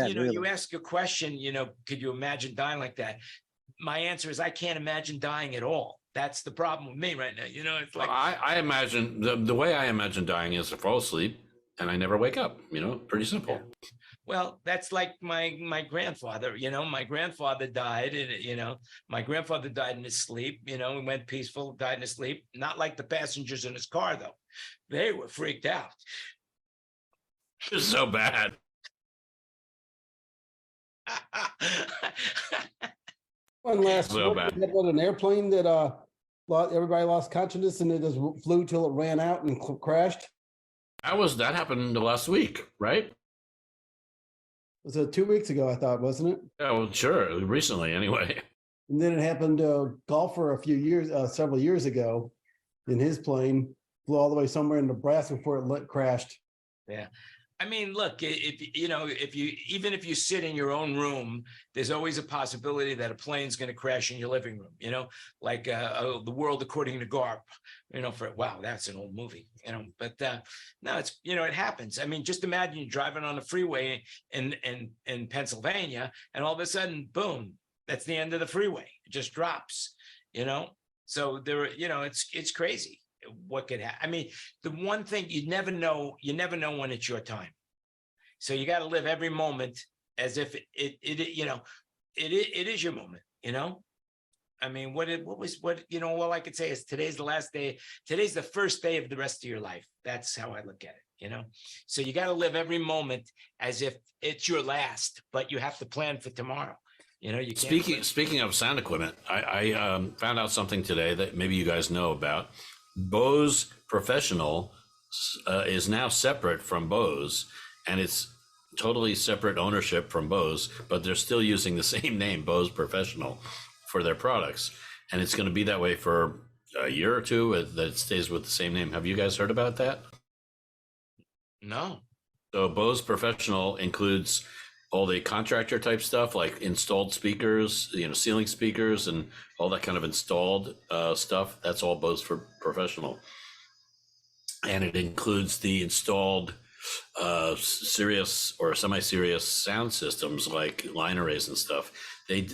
Speaker 3: you ask a question, could you imagine dying like that? My answer is I can't imagine dying at all. That's the problem with me right now. It's like
Speaker 2: I imagine the way I imagine dying is to fall asleep and I never wake up. Pretty simple.
Speaker 3: Yeah. Well, that's like my grandfather. My grandfather died, and my grandfather died in his sleep. He went peaceful, died in his sleep. Not like the passengers in his car, though. They were freaked out.
Speaker 2: It's so bad.
Speaker 7: One last
Speaker 2: So
Speaker 7: one.
Speaker 2: bad.
Speaker 7: We had an airplane that Everybody lost consciousness and it just flew till it ran out and crashed.
Speaker 2: That happened last week, right?
Speaker 7: Was it 2 weeks ago? I thought, wasn't it?
Speaker 2: Yeah, well, sure, recently anyway.
Speaker 7: And then it happened to a golfer several years ago, in his plane flew all the way somewhere in Nebraska before it crashed.
Speaker 3: Yeah. I mean, look, even if you sit in your own room, there's always a possibility that a plane's going to crash in your living room, like The World According to Garp, wow, that's an old movie, but no, it's, it happens. I mean, just imagine you're driving on the freeway in Pennsylvania and all of a sudden, boom, that's the end of the freeway. It just drops, so there, it's crazy. What could happen? I mean, the one thing you never know when it's your time. So you got to live every moment as if it is your moment, I mean, all I could say is today's the last day. Today's the first day of the rest of your life. That's how I look at it, So you got to live every moment as if it's your last, but you have to plan for tomorrow. You can't.
Speaker 2: Speaking of sound equipment, I found out something today that maybe you guys know about. Bose Professional is now separate from Bose, and it's totally separate ownership from Bose, but they're still using the same name, Bose Professional, for their products. And it's going to be that way for a year or two, that it stays with the same name. Have you guys heard about that?
Speaker 3: No.
Speaker 2: So Bose Professional includes all the contractor type stuff, like installed speakers, ceiling speakers and all that kind of installed stuff. That's all Bose for Professional. And it includes the installed serious or semi-serious sound systems like line arrays and stuff. They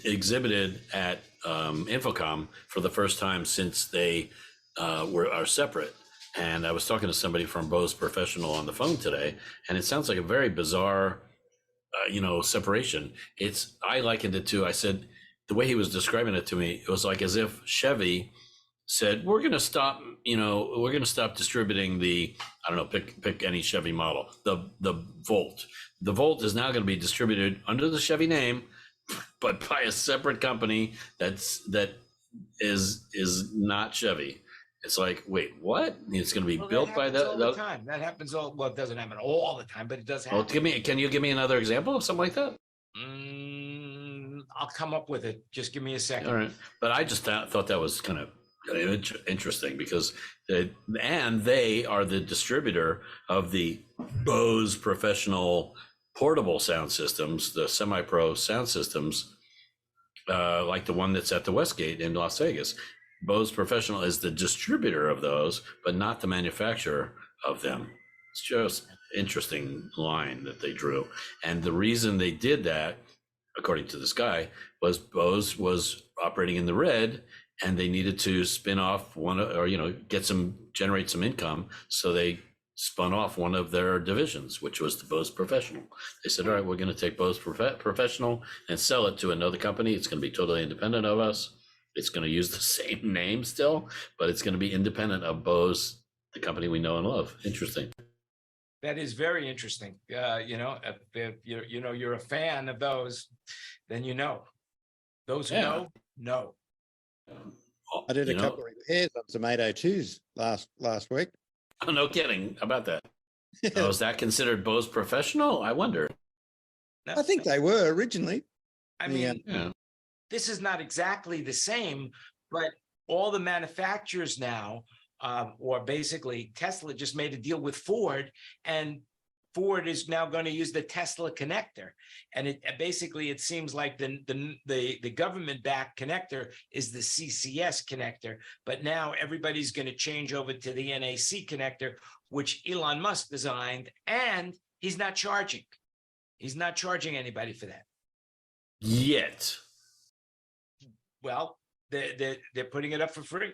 Speaker 2: exhibited at Infocom for the first time since they are separate. And I was talking to somebody from Bose Professional on the phone today, and it sounds like a very bizarre separation. I likened it to, I said, the way he was describing it to me, it was like as if Chevy said, we're going to stop distributing the, I don't know, pick any Chevy model, the Volt. The Volt is now going to be distributed under the Chevy name, but by a separate company that is not Chevy. It's like, wait, what? It's going to be built by
Speaker 3: all the time. That happens it doesn't happen all the time, but it does happen.
Speaker 2: Well, can you give me another example of something like that?
Speaker 3: I'll come up with it. Just give me a second.
Speaker 2: All right. But I just thought that was kind of interesting because they are the distributor of the Bose Professional portable sound systems, the semi-pro sound systems, like the one that's at the Westgate in Las Vegas. Bose Professional is the distributor of those, but not the manufacturer of them. It's just interesting line that they drew. And the reason they did that, according to this guy, was Bose was operating in the red and they needed to spin off generate some income. So they spun off one of their divisions, which was the Bose Professional. They said, all right, we're going to take Bose Professional and sell it to another company. It's going to be totally independent of us. It's going to use the same name still, but it's going to be independent of Bose, the company we know and love. Interesting.
Speaker 3: That is very interesting. If you're a fan of those, then those who know.
Speaker 1: I did a couple of repairs on some 802s last week.
Speaker 2: Oh, no kidding. How about that? Oh, is that considered Bose Professional? I wonder.
Speaker 1: I think they were originally.
Speaker 3: I mean, this is not exactly the same, but all the manufacturers now, or basically Tesla just made a deal with Ford, and Ford is now going to use the Tesla connector. And it seems like the government-backed connector is the CCS connector, but now everybody's going to change over to the NAC connector, which Elon Musk designed, and he's not charging. He's not charging anybody for that.
Speaker 2: Yet.
Speaker 3: Well, they're putting it up for free.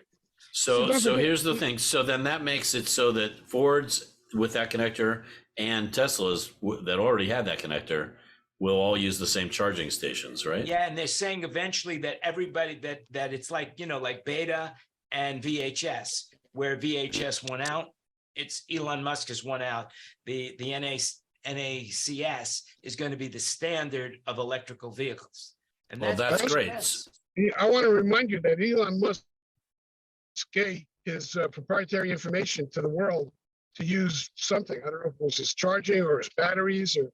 Speaker 2: So here's the thing. So then that makes it so that Fords with that connector and Teslas that already had that connector will all use the same charging stations, right?
Speaker 3: Yeah, and they're saying eventually that everybody that it's like, like Beta and VHS, where VHS won out, it's Elon Musk has won out. The NACS is going to be the standard of electrical vehicles. And
Speaker 2: that's great.
Speaker 4: I want to remind you that Elon Musk gave his proprietary information to the world to use something. I don't know if it was his charging or his batteries or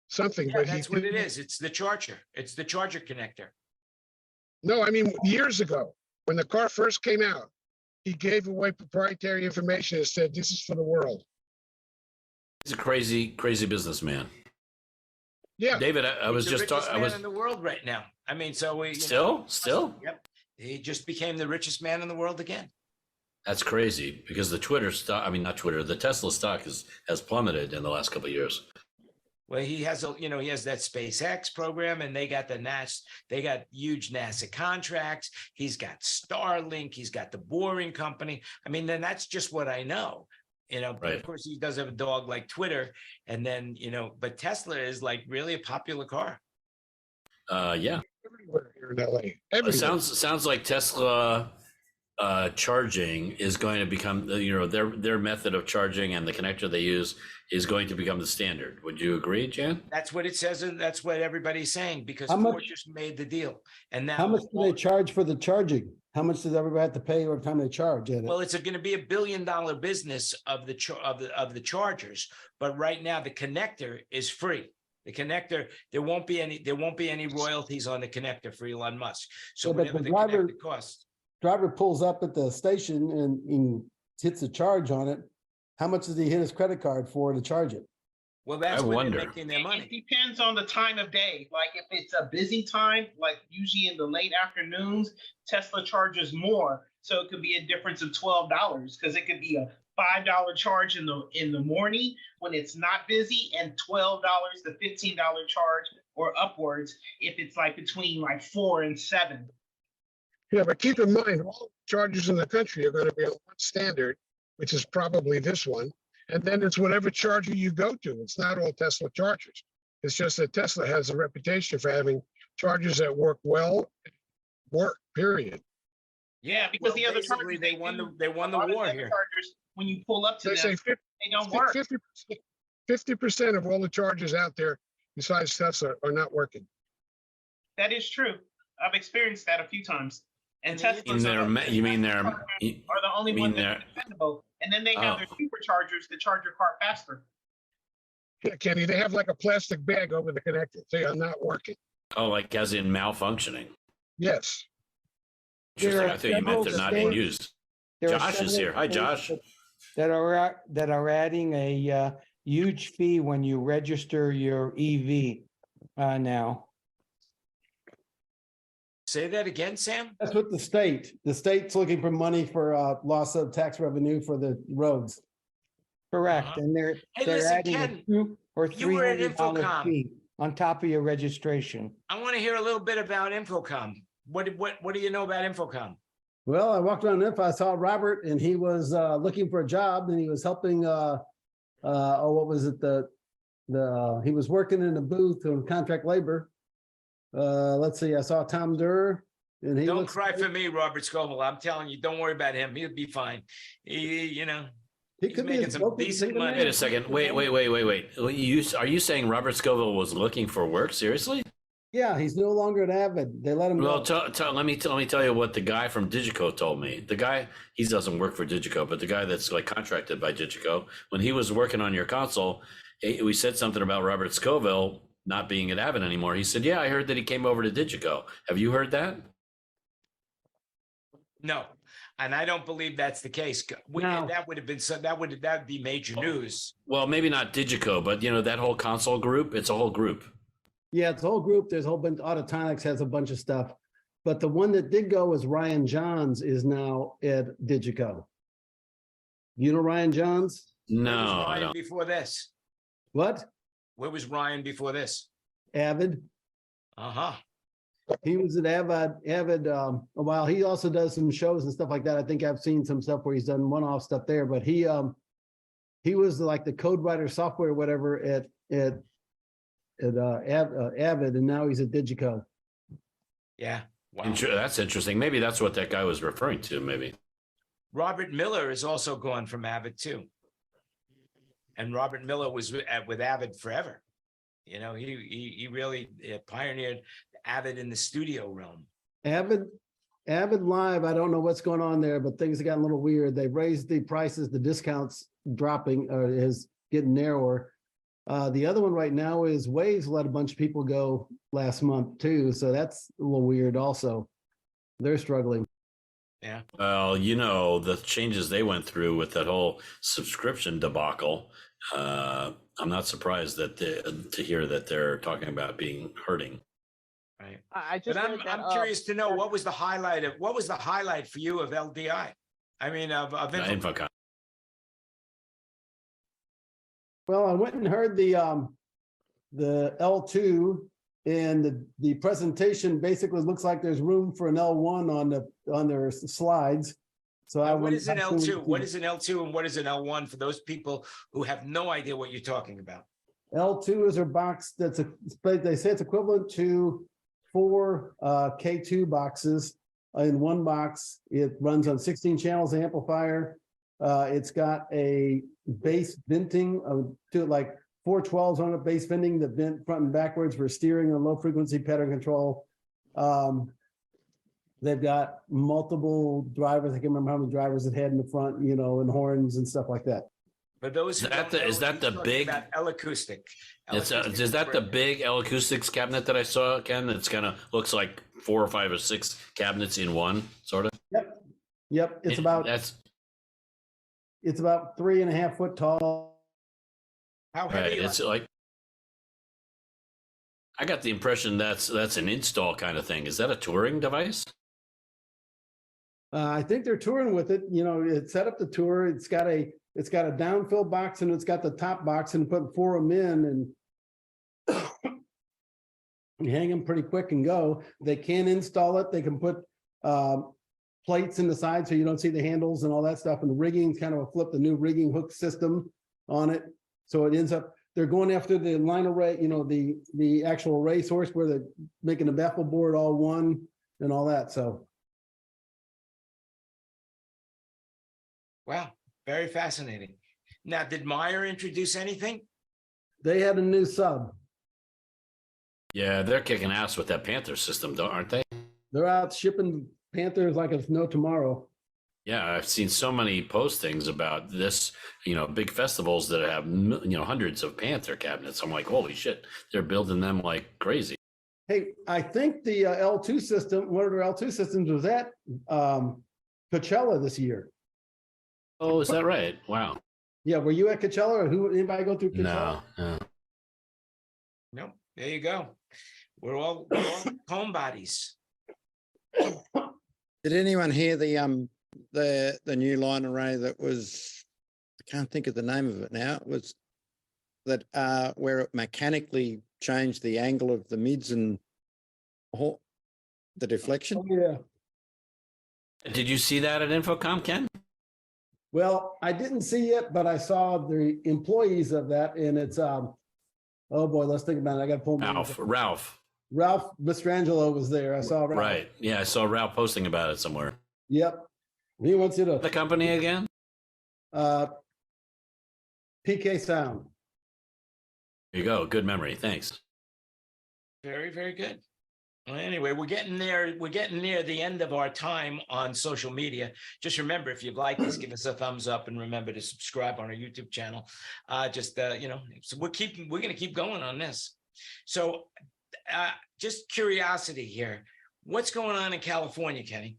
Speaker 4: something,
Speaker 3: Yeah,
Speaker 4: but
Speaker 3: that's what it is. It's the charger. It's the charger connector.
Speaker 4: No, I mean, years ago, when the car first came out, he gave away proprietary information and said, this is for the world.
Speaker 2: He's a crazy, crazy businessman.
Speaker 4: Yeah.
Speaker 2: David, I was
Speaker 3: He's the
Speaker 2: just
Speaker 3: richest
Speaker 2: talking.
Speaker 3: man in the world right now. I mean, so we
Speaker 2: Still?
Speaker 3: Yep. He just became the richest man in the world again.
Speaker 2: That's crazy because the Twitter stock, I mean, not Twitter, the Tesla stock has plummeted in the last couple of years.
Speaker 3: Well, he has he has that SpaceX program, and they got they got huge NASA contracts. He's got Starlink. He's got the Boring Company. I mean, then that's just what I know. But
Speaker 2: Right.
Speaker 3: of course he does have a dog like Twitter, and then but Tesla is like really a popular car.
Speaker 2: Yeah.
Speaker 4: Everywhere here in LA.
Speaker 2: It
Speaker 4: Everywhere.
Speaker 2: sounds like Tesla charging is going to become, their method of charging and the connector they use is going to become the standard. Would you agree, Jan?
Speaker 3: That's what it says, and that's what everybody's saying, because
Speaker 7: How
Speaker 3: Ford
Speaker 7: much-
Speaker 3: just made the deal. And now
Speaker 7: How much do they charge for the charging? How much does everybody have to pay every time they charge?
Speaker 3: well, it's going to be $1 billion business of the chargers, but right now the connector is free. The connector, there won't be any royalties on the connector for Elon Musk. So
Speaker 7: Yeah, but
Speaker 3: whatever
Speaker 7: the
Speaker 3: the
Speaker 7: driver-
Speaker 3: connector costs.
Speaker 7: Driver pulls up at the station and hits a charge on it. How much does he hit his credit card for to charge it?
Speaker 3: Well, that's
Speaker 2: I
Speaker 3: where
Speaker 2: wonder.
Speaker 3: they're making their
Speaker 8: It
Speaker 3: money.
Speaker 8: depends on the time of day. Like if it's a busy time, like usually in the late afternoons, Tesla charges more. So it could be a difference of $12 because it could be a $5 charge in the morning when it's not busy, and $12 to $15 charge or upwards if it's like between like 4 and 7.
Speaker 4: Yeah, but keep in mind, all chargers in the country are going to be on one standard, which is probably this one. And then it's whatever charger you go to. It's not all Tesla chargers. It's just that Tesla has a reputation for having chargers that work well, period.
Speaker 8: Yeah, because the other
Speaker 3: basically
Speaker 8: chargers
Speaker 3: they won
Speaker 8: do-
Speaker 3: the
Speaker 8: a lot of
Speaker 3: war
Speaker 8: other
Speaker 3: here.
Speaker 8: chargers, when you pull up to
Speaker 4: They
Speaker 8: them,
Speaker 4: say
Speaker 8: they don't work.
Speaker 4: 50% of all the chargers out there besides Tesla are not working.
Speaker 8: That is true. I've experienced that a few times. And
Speaker 3: And
Speaker 8: Tesla's
Speaker 2: You mean they're
Speaker 8: are the only
Speaker 2: you
Speaker 8: ones
Speaker 2: mean
Speaker 8: that are dependable. And then they have
Speaker 2: Oh.
Speaker 8: their superchargers that charge your car faster.
Speaker 4: Yeah, Kenny, they have like a plastic bag over the connector. They are not working.
Speaker 2: like as in malfunctioning?
Speaker 4: Yes.
Speaker 2: Interesting.
Speaker 6: There are
Speaker 2: I thought you meant they're not in
Speaker 6: several
Speaker 2: use.
Speaker 6: There are
Speaker 2: Josh is
Speaker 6: several
Speaker 2: here. Hi,
Speaker 6: states
Speaker 2: Josh.
Speaker 6: That are adding a huge fee when you register your EV now.
Speaker 3: Say that again, Sam?
Speaker 7: That's what the state's looking for money for loss of tax revenue for the roads.
Speaker 6: Correct,
Speaker 3: Uh-huh.
Speaker 6: and
Speaker 3: Hey,
Speaker 6: they're
Speaker 3: listen,
Speaker 6: adding
Speaker 3: Ken,
Speaker 6: a $200 or
Speaker 3: you were at
Speaker 6: $300
Speaker 3: Infocom.
Speaker 6: fee on top of your registration.
Speaker 3: I want to hear a little bit about Infocom. What do you know about Infocom?
Speaker 7: Well, I walked around Info, I saw Robert and he was looking for a job and he was helping what was it? He was working in a booth on contract labor. Let's see, I saw Tom Durr and he
Speaker 3: Don't
Speaker 7: looks
Speaker 3: cry for me, Robert Scoble. I'm telling you, don't worry about him. He'll be fine.
Speaker 7: he
Speaker 3: he's
Speaker 7: could be
Speaker 3: making
Speaker 7: as
Speaker 3: some
Speaker 7: broke as
Speaker 3: decent
Speaker 7: single
Speaker 3: money.
Speaker 2: Wait
Speaker 7: man.
Speaker 2: a second. Wait. Are you saying Robert Scoville was looking for work? Seriously?
Speaker 7: Yeah, he's no longer at Avid. They let him
Speaker 2: Well,
Speaker 7: go.
Speaker 2: let me tell you what the guy from Digico told me. The guy, he doesn't work for Digico, but the guy that's like contracted by Digico, when he was working on your console, we said something about Robert Scoville not being at Avid anymore. He said, "Yeah, I heard that he came over to Digico." Have you heard that?
Speaker 3: No, and I don't believe that's the case.
Speaker 6: No.
Speaker 3: That would have been that would be major news.
Speaker 2: Well, maybe not Digico, but that whole console group. It's a whole group.
Speaker 7: Yeah, it's a whole group. There's a whole bunch, Autotonics has a bunch of stuff. But the one that did go was Ryan Johns is now at Digico. You know Ryan Johns?
Speaker 3: Where was
Speaker 2: No, I
Speaker 3: Ryan
Speaker 2: don't.
Speaker 3: before this?
Speaker 7: What?
Speaker 3: Where was Ryan before this?
Speaker 7: Avid.
Speaker 3: Uh-huh.
Speaker 7: He was at Avid a while. He also does some shows and stuff like that. I think I've seen some stuff where he's done one-off stuff there, but he was like the code writer software, whatever at Avid, and now he's at Digico.
Speaker 3: Yeah. Wow.
Speaker 2: That's interesting. Maybe that's what that guy was referring to. Maybe.
Speaker 3: Robert Miller is also gone from Avid too. And Robert Miller was with Avid forever. He really pioneered Avid in the studio realm.
Speaker 7: Avid Avid Live, I don't know what's going on there, but things have gotten a little weird. They've raised the prices, the discounts dropping, is getting narrower. The other one right now is Waves let a bunch of people go last month too, so that's a little weird also. They're struggling.
Speaker 3: Yeah.
Speaker 2: Well, the changes they went through with that whole subscription debacle. I'm not surprised that to hear that they're talking about being hurting.
Speaker 3: Right.
Speaker 8: I just
Speaker 3: But
Speaker 8: read that,
Speaker 3: I'm curious to know what was the highlight for you of LDI? I mean, of
Speaker 2: Infocom.
Speaker 7: Well, I went and heard the L2, and the presentation basically looks like there's room for an L1 on their slides. So
Speaker 3: what is an L2? What is an L2 and what is an L1 for those people who have no idea what you're talking about?
Speaker 7: L2 is a box they say it's equivalent to 4 K2 boxes in one box. It runs on 16 channels amplifier. It's got a bass venting to like 412s on it, bass venting that vent front and backwards for steering and low frequency pattern control. They've got multiple drivers. I can't remember how many drivers it had in the front, and horns and stuff like that.
Speaker 3: For those who
Speaker 2: is that the big
Speaker 3: L acoustic?
Speaker 2: Is that the big L acoustics cabinet that I saw, Ken? It's kind of looks like 4 or 5 or 6 cabinets in one, sort of.
Speaker 7: Yep. It's about 3.5 foot tall.
Speaker 3: How heavy?
Speaker 2: Right. It's like, I got the impression that's an install kind of thing. Is that a touring device?
Speaker 7: I think they're touring with it. It's set up the tour. It's got a downfill box and it's got the top box, and put 4 of them in, and you hang them pretty quick and go. They can install it. They can put plates in the side so you don't see the handles and all that stuff. And the rigging kind of the new rigging hook system on it. So it ends up, they're going after the line array, the actual array source where they're making the baffle board all one and all that. So.
Speaker 3: Wow. Very fascinating. Now, did Meyer introduce anything?
Speaker 7: They had a new sub.
Speaker 2: Yeah, they're kicking ass with that Panther system, aren't they?
Speaker 7: They're out shipping Panthers like it's no tomorrow.
Speaker 2: Yeah, I've seen so many postings about this, big festivals that have, hundreds of Panther cabinets. I'm like, holy shit, they're building them like crazy.
Speaker 7: Hey, I think the L2 system, one of their L2 systems was at Coachella this year.
Speaker 2: Oh, is that right? Wow.
Speaker 7: Yeah, were you at Coachella, or anybody go through Coachella?
Speaker 2: No.
Speaker 3: No. There you go. We're all homebodies.
Speaker 1: Did anyone hear the new line array that was, I can't think of the name of it now, it was that where it mechanically changed the angle of the mids and the deflection?
Speaker 7: Oh, yeah.
Speaker 2: Did you see that at Infocom, Ken?
Speaker 7: Well, I didn't see it, but I saw the employees of that, and it's oh boy, let's think about it. I got to pull Ralph Mastrangelo was there. I saw Ralph.
Speaker 2: Right. Yeah, I saw Ralph posting about it somewhere.
Speaker 7: Yep. He wants you to
Speaker 2: the company again?
Speaker 7: PK Sound.
Speaker 2: There you go. Good memory. Thanks.
Speaker 3: Very, very good. Well, anyway, we're getting there. We're getting near the end of our time on social media. Just remember, if you'd like this, give us a thumbs up, and remember to subscribe on our YouTube channel. So we're going to keep going on this. So just curiosity here. What's going on in California, Kenny?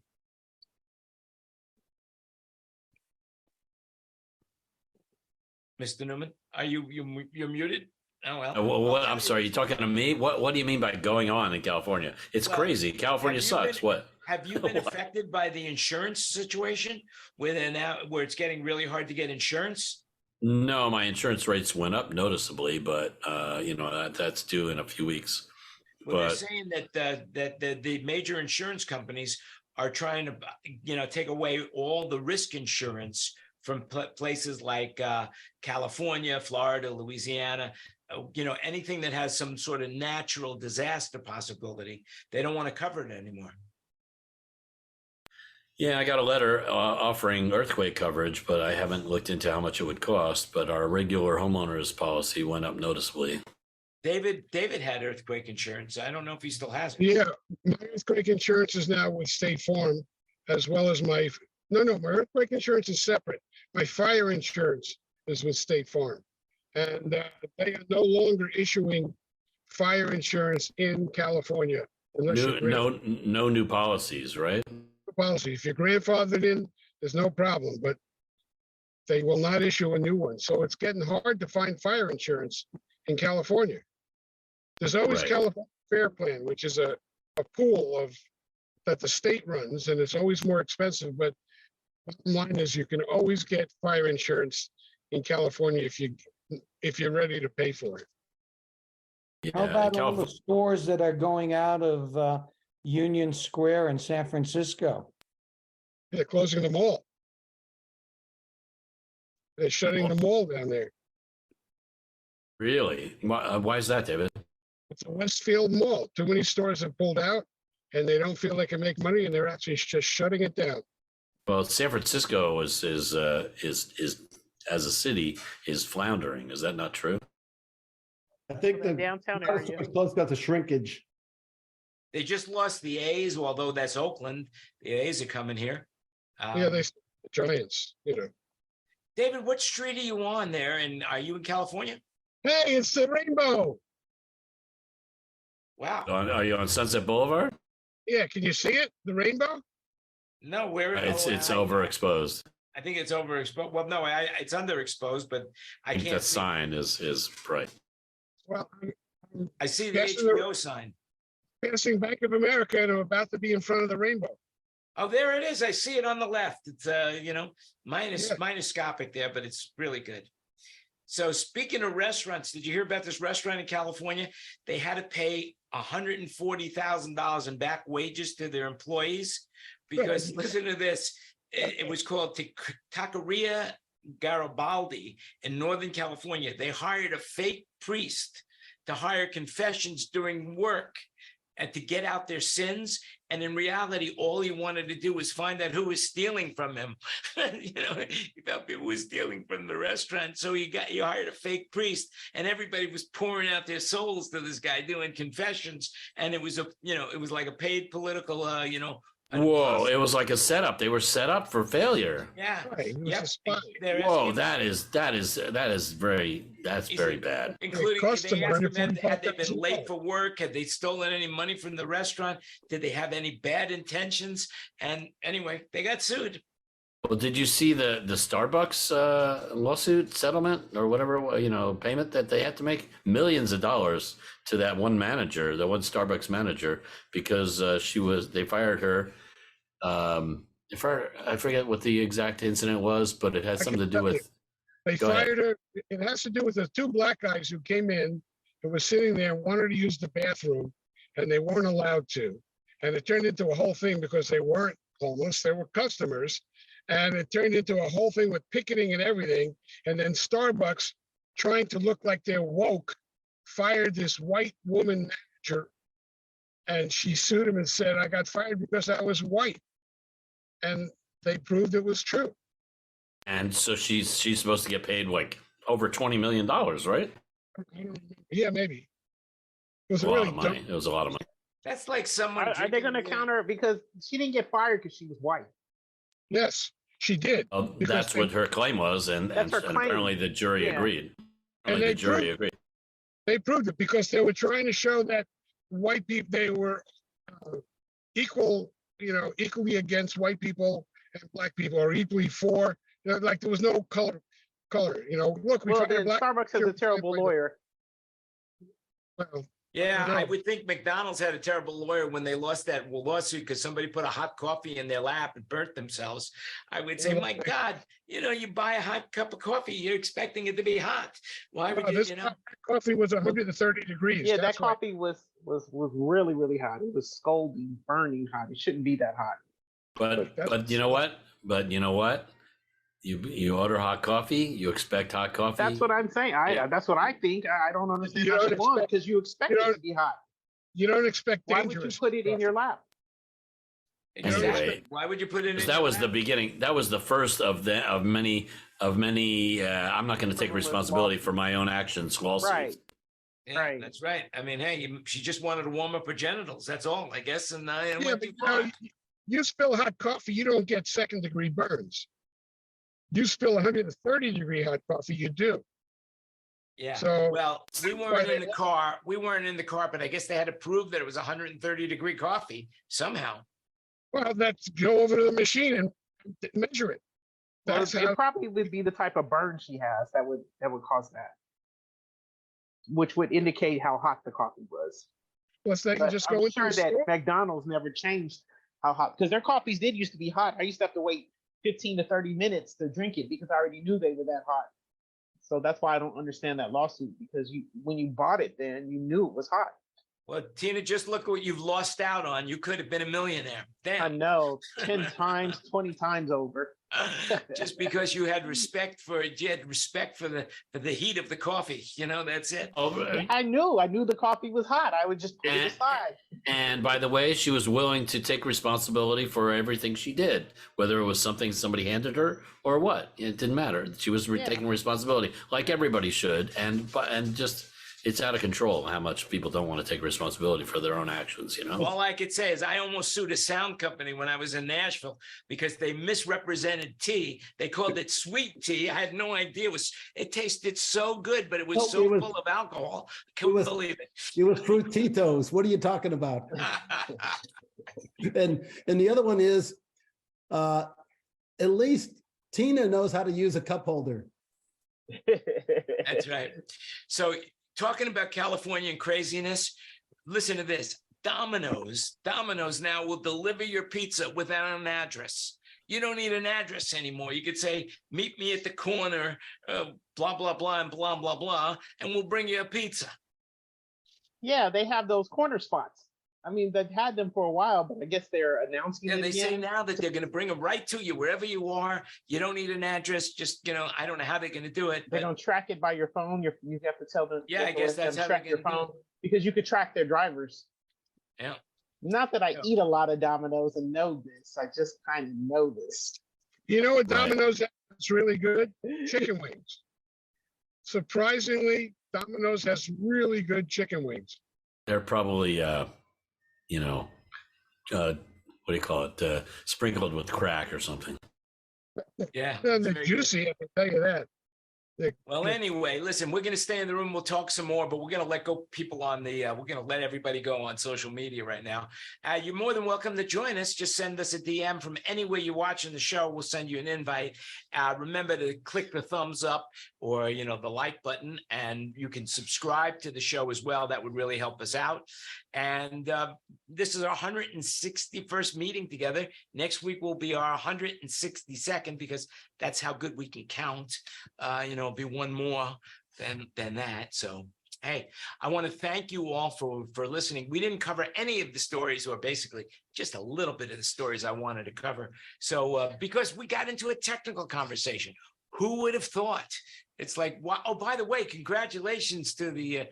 Speaker 3: Mr. Newman, are you're muted? Oh, well.
Speaker 2: I'm sorry. You talking to me? What do you mean by going on in California? It's crazy. California sucks. What?
Speaker 3: Have you been affected by the insurance situation where it's getting really hard to get insurance?
Speaker 2: No, my insurance rates went up noticeably, but that's due in a few weeks.
Speaker 3: Well, they're saying that the major insurance companies are trying to take away all the risk insurance from places like California, Florida, Louisiana. Anything that has some sort of natural disaster possibility, they don't want to cover it anymore.
Speaker 2: Yeah, I got a letter offering earthquake coverage, but I haven't looked into how much it would cost. But our regular homeowners policy went up noticeably.
Speaker 3: David had earthquake insurance. I don't know if he still has it.
Speaker 4: Yeah, my earthquake insurance is now with State Farm, as well as my earthquake insurance is separate. My fire insurance is with State Farm, and they are no longer issuing fire insurance in California unless
Speaker 2: No new policies, right?
Speaker 4: policy. If you're grandfathered in, there's no problem, but they will not issue a new one. So it's getting hard to find fire insurance in California. There's always
Speaker 2: Right.
Speaker 4: California Fair Plan, which is a pool that the state runs, and it's always more expensive. But bottom line is, you can always get fire insurance in California if you're ready to pay for it.
Speaker 6: How
Speaker 2: Yeah,
Speaker 6: about all the stores that are going out of Union Square in San Francisco?
Speaker 4: They're closing the mall. They're shutting the mall down there.
Speaker 2: Really? Why is that, David?
Speaker 4: It's a Westfield Mall. Too many stores have pulled out, and they don't feel they can make money, and they're actually just shutting it down.
Speaker 2: Well, San Francisco is as a city is floundering. Is that not true?
Speaker 7: I think
Speaker 9: The
Speaker 7: the
Speaker 9: downtown area.
Speaker 7: close got the shrinkage.
Speaker 3: They just lost the A's, although that's Oakland. The A's are coming here.
Speaker 4: Yeah, they Giants,
Speaker 3: David, what street are you on there? And are you in California?
Speaker 4: Hey, it's the rainbow.
Speaker 3: Wow.
Speaker 2: Are you on Sunset Boulevard?
Speaker 4: Yeah, can you see it? The rainbow?
Speaker 3: No, where
Speaker 2: It's overexposed.
Speaker 3: I think it's overexposed. Well, no, it's underexposed, but I
Speaker 2: I think
Speaker 3: can't
Speaker 2: that
Speaker 3: see.
Speaker 2: sign is bright.
Speaker 4: Well, I'm
Speaker 3: I see the
Speaker 4: Guessing
Speaker 3: HBO sign.
Speaker 4: passing Bank of America, and I'm about to be in front of the rainbow.
Speaker 3: Oh, there it is. I see it on the left. It's
Speaker 4: Yeah.
Speaker 3: minuscopic there, but it's really good. So speaking of restaurants, did you hear about this restaurant in California? They had to pay $140,000 in back wages to their employees because listen to this. It was called Taqueria Garibaldi in Northern California. They hired a fake priest to hire confessions during work and to get out their sins. And in reality, all he wanted to do was find out who was stealing from him. He found people who were stealing from the restaurant. So he hired a fake priest, and everybody was pouring out their souls to this guy doing confessions. And it was it was like a paid political,
Speaker 2: Whoa! It was like a setup. They were set up for failure.
Speaker 3: Yeah.
Speaker 4: Right, he was
Speaker 3: Yep.
Speaker 4: a spy.
Speaker 3: They're
Speaker 2: Whoa!
Speaker 3: asking-
Speaker 2: That's very bad.
Speaker 3: Including,
Speaker 4: cost
Speaker 3: they
Speaker 4: them
Speaker 3: asked them, had they been
Speaker 4: $145,000.
Speaker 3: late for work? Had they stolen any money from the restaurant? Did they have any bad intentions? And anyway, they got sued.
Speaker 2: Well, did you see the Starbucks lawsuit settlement or whatever payment that they had to make millions of dollars to that one manager, the one Starbucks manager, because they fired her. I forget what the exact incident was, but it had something to do with.
Speaker 4: They
Speaker 2: Go ahead.
Speaker 4: fired her. It has to do with the two black guys who came in and were sitting there and wanted to use the bathroom, and they weren't allowed to. And it turned into a whole thing because they weren't homeless, they were customers. And it turned into a whole thing with picketing and everything. And then Starbucks, trying to look like they're woke, fired this white woman manager. And she sued him and said, I got fired because I was white. And they proved it was true.
Speaker 2: And so she's supposed to get paid like over $20 million, right?
Speaker 4: Yeah, maybe. It was
Speaker 2: A
Speaker 4: a
Speaker 2: lot
Speaker 4: really
Speaker 2: of money.
Speaker 4: dumb.
Speaker 2: It was a lot of money.
Speaker 3: That's like someone.
Speaker 9: Are they going to counter because she didn't get fired because she was white?
Speaker 4: Yes, she did.
Speaker 2: Well,
Speaker 4: Because
Speaker 2: that's what her claim was, and
Speaker 9: That's her claim.
Speaker 2: apparently the jury
Speaker 9: Yeah.
Speaker 2: agreed.
Speaker 4: And
Speaker 2: Apparently
Speaker 4: they
Speaker 2: the jury
Speaker 4: proved-
Speaker 2: agreed.
Speaker 4: They proved it because they were trying to show that white people, they were equally against white people and black people, or equally for, like there was no color. Look, we
Speaker 9: Well,
Speaker 4: fired
Speaker 9: then
Speaker 4: black.
Speaker 9: Starbucks has a terrible lawyer.
Speaker 4: Well,
Speaker 3: Yeah,
Speaker 4: I
Speaker 3: I
Speaker 4: know.
Speaker 3: would think McDonald's had a terrible lawyer when they lost that lawsuit because somebody put a hot coffee in their lap and burnt themselves. I would say,
Speaker 4: Yeah.
Speaker 3: my God, you buy a hot cup of coffee, you're expecting it to be hot. Why would
Speaker 4: this
Speaker 3: you,
Speaker 4: coffee was 130 degrees.
Speaker 9: Yeah, that
Speaker 4: That's why-
Speaker 9: coffee was really, really hot. It was scalding, burning hot. It shouldn't be that hot.
Speaker 2: But you know what? You order hot coffee. You expect hot coffee.
Speaker 9: That's what I'm saying. That's what I think. I don't understand
Speaker 4: You
Speaker 9: how
Speaker 4: don't
Speaker 9: you want
Speaker 4: expect-
Speaker 9: because you expect
Speaker 4: you
Speaker 9: it to
Speaker 4: don't-
Speaker 9: be hot.
Speaker 4: You don't expect
Speaker 9: Why would you
Speaker 4: dangerous.
Speaker 9: put it in your lap?
Speaker 2: Anyway,
Speaker 3: Why would you put it in?
Speaker 2: that
Speaker 3: your
Speaker 2: was the
Speaker 3: lap?
Speaker 2: beginning. That was the first of many. I'm not going to take responsibility for my own actions. Lawsuits.
Speaker 9: Right.
Speaker 3: Yeah,
Speaker 9: Right.
Speaker 3: that's right. I mean, hey, she just wanted to warm up her genitals. That's all, I guess. And it
Speaker 4: Yeah,
Speaker 3: went
Speaker 4: but
Speaker 3: too
Speaker 4: you know,
Speaker 3: far.
Speaker 4: you spill hot coffee, you don't get second-degree burns. You spill 130-degree hot coffee, you do.
Speaker 3: Yeah.
Speaker 4: So
Speaker 3: Well, we
Speaker 4: why
Speaker 3: weren't
Speaker 4: they
Speaker 3: in the car. We weren't in the car, but I guess they had to prove that it was 130-degree coffee somehow.
Speaker 4: well, that's go over to the machine and measure it.
Speaker 9: Well,
Speaker 4: That's
Speaker 9: it
Speaker 4: how.
Speaker 9: probably would be the type of burn she has that would cause that, which would indicate how hot the coffee was.
Speaker 4: Plus, they can
Speaker 9: But
Speaker 4: just
Speaker 9: I'm
Speaker 4: go into
Speaker 9: sure
Speaker 4: the
Speaker 9: that
Speaker 4: store.
Speaker 9: McDonald's never changed how hot, because their coffees did used to be hot. I used to have to wait 15 to 30 minutes to drink it because I already knew they were that hot. So that's why I don't understand that lawsuit, because when you bought it, then you knew it was hot.
Speaker 3: Well, Tina, just look what you've lost out on. You could have been a millionaire.
Speaker 9: I
Speaker 3: Damn.
Speaker 9: know, 10 times, 20 times over.
Speaker 3: Just because you had respect for the heat of the coffee. That's it.
Speaker 2: Oh,
Speaker 9: I knew the coffee was hot. I would just put it aside.
Speaker 2: and by the way, she was willing to take responsibility for everything she did, whether it was something somebody handed her or what. It didn't matter. She was taking responsibility, like everybody should, and just it's out of control how much people don't want to take responsibility for their own actions.
Speaker 3: All I could say is I almost sued a sound company when I was in Nashville because they misrepresented tea. They called it sweet tea. I had no idea it tasted so good, but it was full of alcohol. Couldn't believe it.
Speaker 7: It was Frutitos. What are you talking about? And the other one is, at least Tina knows how to use a cup holder.
Speaker 3: That's right. So talking about California and craziness, listen to this. Domino's now will deliver your pizza without an address. You don't need an address anymore. You could say, meet me at the corner, blah, blah, blah, and blah, blah, blah, and we'll bring you a pizza.
Speaker 9: Yeah, they have those corner spots. I mean, they've had them for a while, but I guess they're announcing it
Speaker 3: they
Speaker 9: again.
Speaker 3: say now that they're going to bring them right to you wherever you are. You don't need an address. Just, I don't know how they're going to do it.
Speaker 9: They're going to track it by your phone. You have to tell them.
Speaker 3: Yeah, I guess that's how
Speaker 9: track
Speaker 3: they're
Speaker 9: your
Speaker 3: gonna do
Speaker 9: phone, because you could track their drivers.
Speaker 3: Yeah.
Speaker 9: Not that I eat a lot of Domino's and know this. I just kind of know this.
Speaker 4: You know what Domino's has really good? Chicken wings. Surprisingly, Domino's has really good chicken wings.
Speaker 2: They're probably, what do you call it? Sprinkled with crack or something.
Speaker 3: Yeah.
Speaker 4: And they're juicy, I can tell you that.
Speaker 3: Well, anyway, listen, we're going to stay in the room. We'll talk some more, but we're going to let go people on we're going to let everybody go on social media right now. You're more than welcome to join us. Just send us a DM from anywhere you're watching the show. We'll send you an invite. Remember to click the thumbs up or, the like button, and you can subscribe to the show as well. That would really help us out. And this is our 161st meeting together. Next week will be our 162nd, because that's how good we can count. It'll be one more than that. So, hey, I want to thank you all for listening. We didn't cover any of the stories, or basically just a little bit of the stories I wanted to cover. So, because we got into a technical conversation, who would have thought? It's like, wow. Oh, by the way, congratulations to the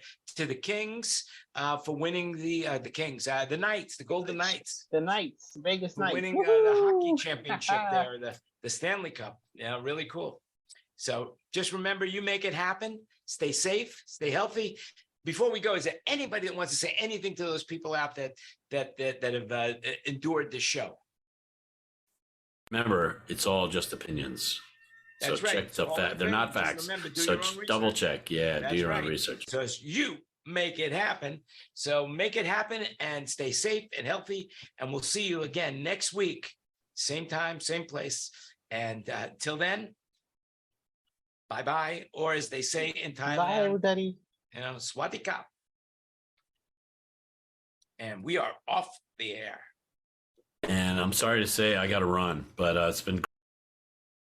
Speaker 3: Kings for winning the Kings, the Knights, the Golden Knights,
Speaker 9: Vegas
Speaker 3: for
Speaker 9: Knights,
Speaker 3: winning the hockey championship there, the Stanley Cup. Yeah, really cool. So just remember, you make it happen. Stay safe, stay healthy. Before we go, is there anybody that wants to say anything to those people out that have endured this show?
Speaker 2: Remember, it's all just opinions.
Speaker 3: That's
Speaker 2: so
Speaker 3: right.
Speaker 2: check the fact. They're not facts.
Speaker 3: Remember, do
Speaker 2: so
Speaker 3: your own
Speaker 2: double
Speaker 3: research.
Speaker 2: check. Yeah,
Speaker 3: That's
Speaker 2: do your
Speaker 3: right.
Speaker 2: own research.
Speaker 3: So you make it happen. So make it happen and stay safe and healthy. And we'll see you again next week. Same time, same place. And till then, bye-bye. Or as they say in Thailand,
Speaker 9: bye, everybody.
Speaker 3: Swatika. And we are off the air.
Speaker 2: And I'm sorry to say I got to run, but it's been great.